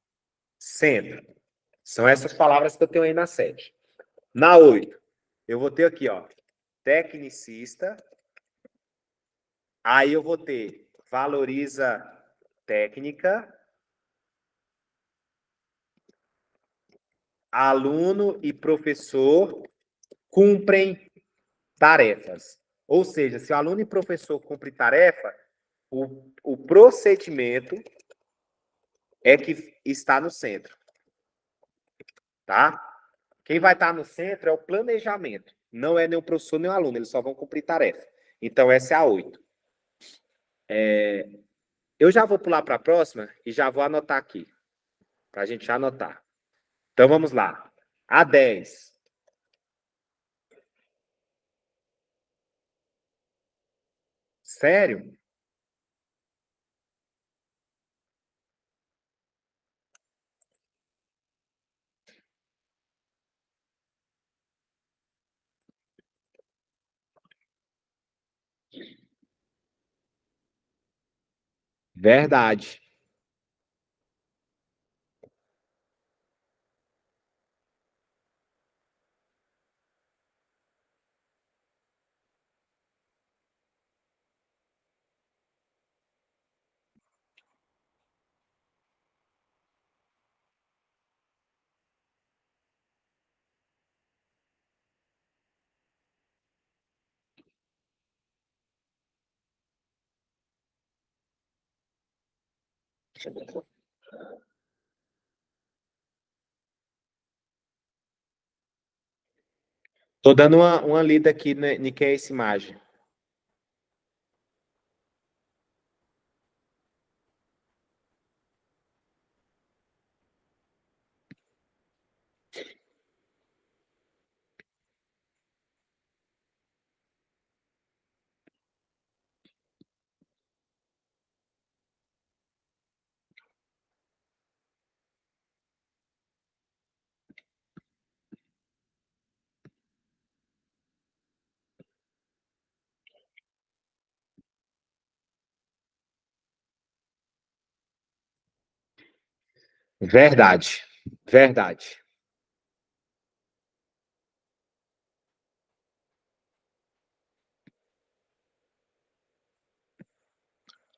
centro. São essas palavras que eu tenho aí na 7. Na 8, eu vou ter aqui, ó, tecnicista. Aí eu vou ter valoriza técnica, aluno e professor cumprem tarefas. Ou seja, se o aluno e professor cumprem tarefa, o procedimento é que está no centro. Tá? Quem vai estar no centro é o planejamento. Não é nem o professor nem o aluno, eles só vão cumprir tarefa. Então, essa é a 8. Eu já vou pular para a próxima e já vou anotar aqui, para a gente já anotar. Então, vamos lá. A 10. Sério? Verdade. Estou dando uma lida aqui em que é essa imagem. Verdade. Verdade.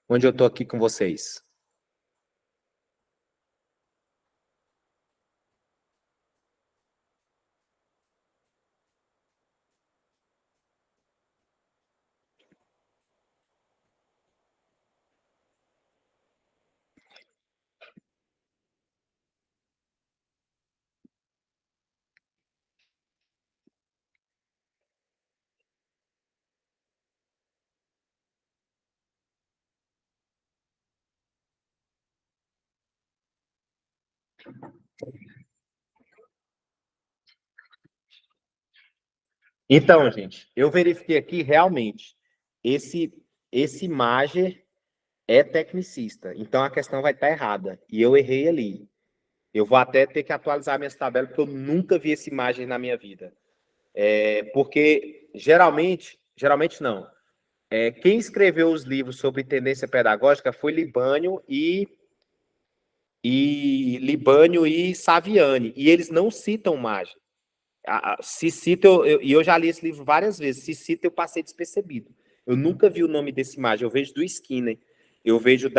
Onde eu estou aqui com vocês. Então, gente, eu verifiquei aqui realmente esse Mager é tecnicista. Então a questão vai estar errada. E eu errei ali. Eu vou até ter que atualizar minhas tabelas, porque eu nunca vi esse Mager na minha vida. Porque geralmente não. Quem escreveu os livros sobre tendência pedagógica foi Libânio e Saviani, e eles não citam Maggi. Se cita, eu já li esse livro várias vezes, se cita eu passei despercebido. Eu nunca vi o nome desse Maggi, eu vejo do Skinner, eu vejo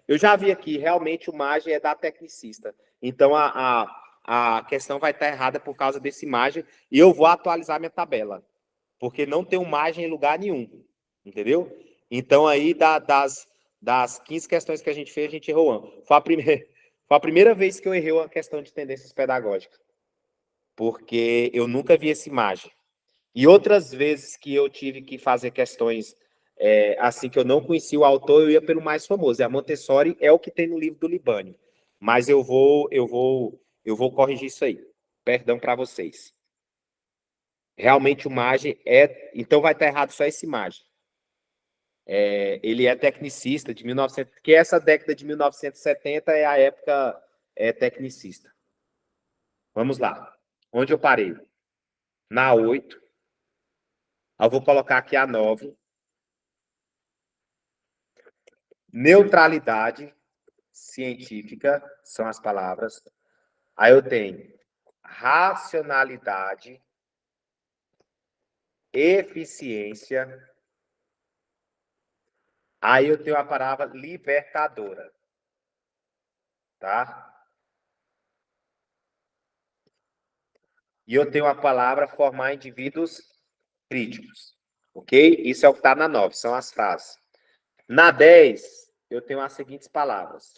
eu já vi aqui, realmente o Maggi é da tecnicista. Então a questão vai estar errada por causa desse Maggi, e eu vou atualizar minha tabela, porque não tem um Maggi em lugar nenhum, entendeu? Então aí das 15 questões que a gente fez, a gente errou uma. Foi a primeira vez que eu errei uma questão de tendências pedagógicas, porque eu nunca vi essa imagem. E outras vezes que eu tive que fazer questões assim que eu não conhecia o autor, eu ia pelo mais famoso. E a Montessori é o que tem no livro do Libânio. Mas eu vou corrigir isso aí. Perdão para vocês. Realmente o Maggi então vai estar errado só esse Maggi. Ele é tecnicista de 1900, que essa década de 1970 é a época tecnicista. Vamos lá. Onde eu parei? Na 8. Eu vou colocar aqui a 9. Neutralidade científica são as palavras. Aí eu tenho racionalidade, eficiência. Aí eu tenho a palavra libertadora. Tá? E eu tenho a palavra formar indivíduos críticos. Ok? Isso é o que está na 9, são as frases. Na 10, eu tenho as seguintes palavras.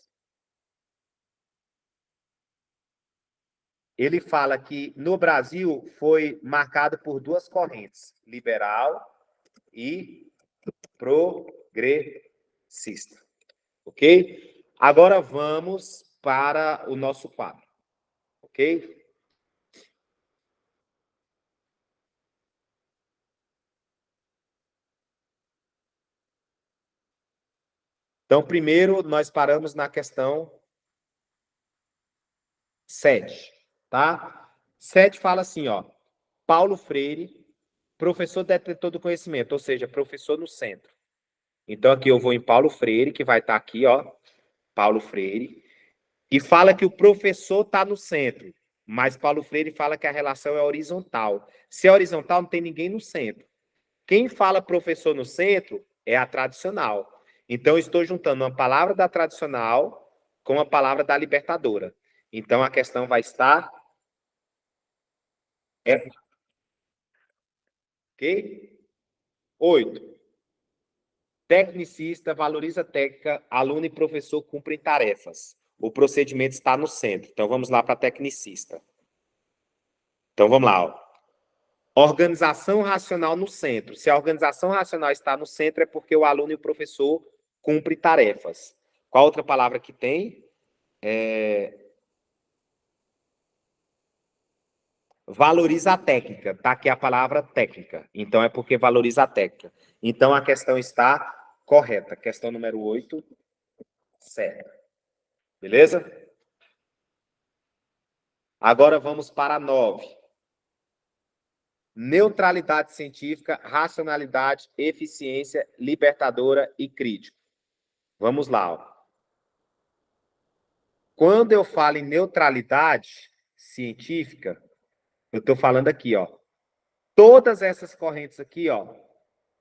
Ele fala que no Brasil foi marcado por duas correntes, liberal e progressista. Ok? Agora vamos para o nosso quadro. Ok? Então, primeiro, nós paramos na questão 7, tá? 7 fala assim, ó. Paulo Freire, professor detentor do conhecimento, ou seja, professor no centro. Então, aqui eu vou em Paulo Freire, que vai estar aqui, ó. Paulo Freire. E fala que o professor está no centro. Mas Paulo Freire fala que a relação é horizontal. Se é horizontal, não tem ninguém no centro. Quem fala professor no centro é a tradicional. Então, eu estou juntando uma palavra da tradicional com a palavra da libertadora. Então, a questão vai estar... Ok? 8. Tecnicista valoriza a técnica, aluno e professor cumprem tarefas. O procedimento está no centro. Então, vamos lá para tecnicista. Então, vamos lá. Ó. Organização racional no centro. Se a organização racional está no centro, é porque o aluno e o professor cumprem tarefas. Qual outra palavra que tem? Valoriza a técnica. Está aqui a palavra técnica. Então, é porque valoriza a técnica. Então, a questão está correta. Questão número 8, certo. Beleza? Agora vamos para a 9. Neutralidade científica, racionalidade, eficiência, libertadora e crítico. Vamos lá. Ó. Quando eu falo em neutralidade científica, eu estou falando aqui, ó. Todas essas correntes aqui, ó,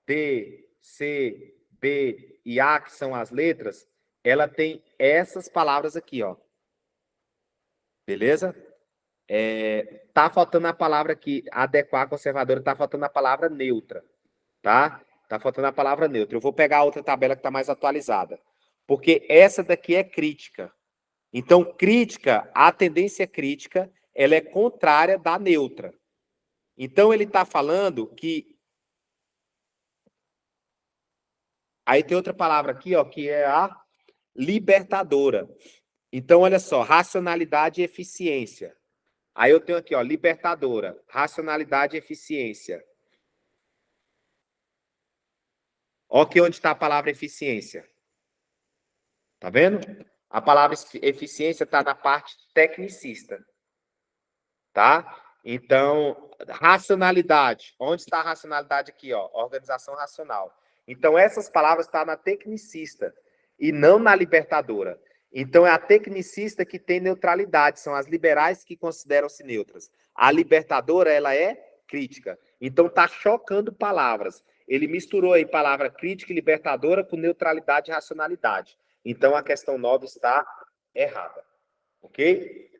D, C, B e A, que são as letras, ela tem essas palavras aqui, ó. Beleza? Tá faltando a palavra aqui, adequar, conservadora, tá faltando a palavra neutra, tá? Tá faltando a palavra neutra. Eu vou pegar a outra tabela que está mais atualizada, porque essa daqui é crítica. Então, crítica, a tendência crítica, ela é contrária da neutra. Então, ele está falando que... Aí tem outra palavra aqui, ó, que é a libertadora. Então, olha só, racionalidade e eficiência. Aí eu tenho aqui, ó, libertadora, racionalidade e eficiência. Ó aqui onde está a palavra eficiência. Tá vendo? A palavra eficiência está na parte tecnicista. Tá? Então, racionalidade. Onde está a racionalidade aqui? Ó? Organização racional. Então, essas palavras estão na tecnicista e não na libertadora. Então, é a tecnicista que tem neutralidade, são as liberais que consideram-se neutras. A libertadora, ela é crítica. Então, está chocando palavras. Ele misturou aí palavra crítica e libertadora com neutralidade e racionalidade. Então, a questão 9 está errada. Ok?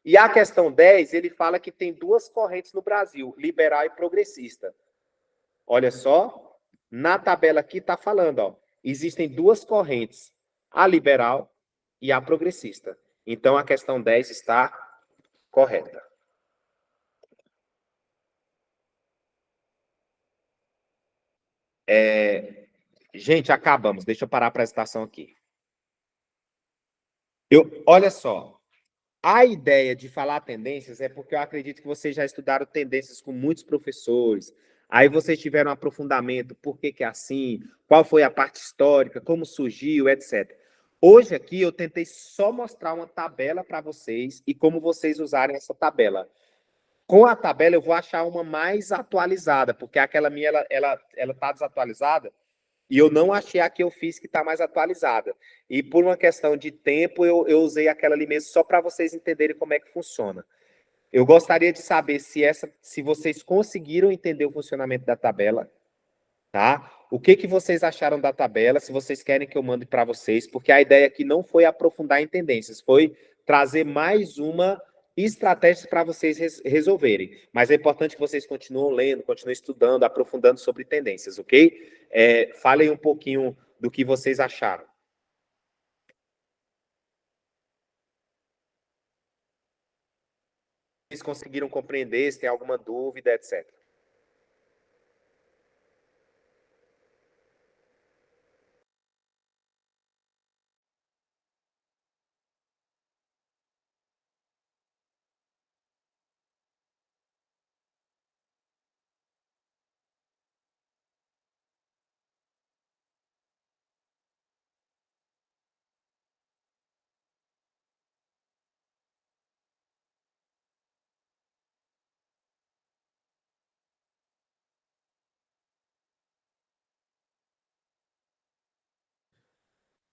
E a questão 10, ele fala que tem duas correntes no Brasil, liberal e progressista. Olha só, na tabela aqui está falando, ó, existem duas correntes, a liberal e a progressista. Então, a questão 10 está correta. Gente, acabamos. Deixa eu parar a apresentação aqui. Olha só, a ideia de falar tendências é porque eu acredito que vocês já estudaram tendências com muitos professores. Aí vocês tiveram um aprofundamento, por que que é assim, qual foi a parte histórica, como surgiu, etc. Hoje aqui eu tentei só mostrar uma tabela para vocês e como vocês usarem essa tabela. Com a tabela eu vou achar uma mais atualizada, porque aquela minha ela tá desatualizada. E eu não achei a que eu fiz que está mais atualizada. E por uma questão de tempo, eu usei aquela ali mesmo só para vocês entenderem como é que funciona. Eu gostaria de saber se vocês conseguiram entender o funcionamento da tabela, tá? O que vocês acharam da tabela, se vocês querem que eu mande para vocês, porque a ideia aqui não foi aprofundar em tendências, foi trazer mais uma estratégia para vocês resolverem. Mas é importante que vocês continuem lendo, continuem estudando, aprofundando sobre tendências, ok? Falem um pouquinho do que vocês acharam. Vocês conseguiram compreender, se tem alguma dúvida, etc.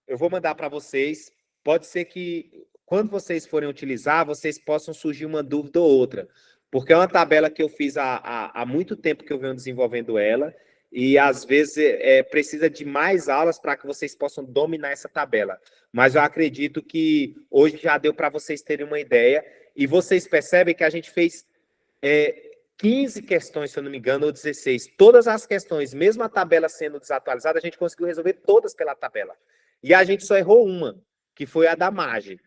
Eu vou mandar para vocês. Pode ser que, quando vocês forem utilizar, vocês possam surgir uma dúvida ou outra. Porque é uma tabela que eu fiz há muito tempo que eu venho desenvolvendo ela. E, às vezes, precisa de mais aulas para que vocês possam dominar essa tabela. Mas eu acredito que hoje já deu para vocês terem uma ideia. E vocês percebem que a gente fez 15 questões, se eu não me engano, ou 16. Todas as questões, mesmo a tabela sendo desatualizada, a gente conseguiu resolver todas pela tabela. E a gente só errou uma, que foi a da margem.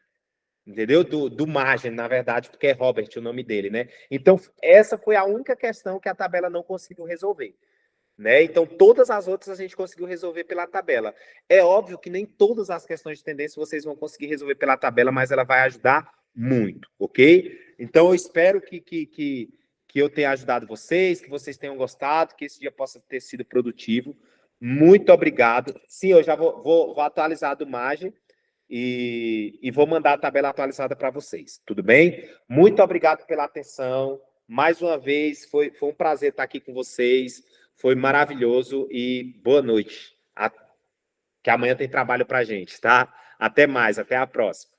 Entendeu? Do margem, na verdade, porque é Robert o nome dele, né? Então, essa foi a única questão que a tabela não conseguiu resolver. Né? Então, todas as outras a gente conseguiu resolver pela tabela. É óbvio que nem todas as questões de tendência vocês vão conseguir resolver pela tabela, mas ela vai ajudar muito, ok? Então, eu espero que eu tenha ajudado vocês, que vocês tenham gostado, que esse dia possa ter sido produtivo. Muito obrigado. Sim, eu já vou atualizar a do Mage e vou mandar a tabela atualizada para vocês, tudo bem? Muito obrigado pela atenção. Mais uma vez, foi um prazer estar aqui com vocês. Foi maravilhoso e boa noite. Que amanhã tem trabalho para a gente, tá? Até mais, até a próxima.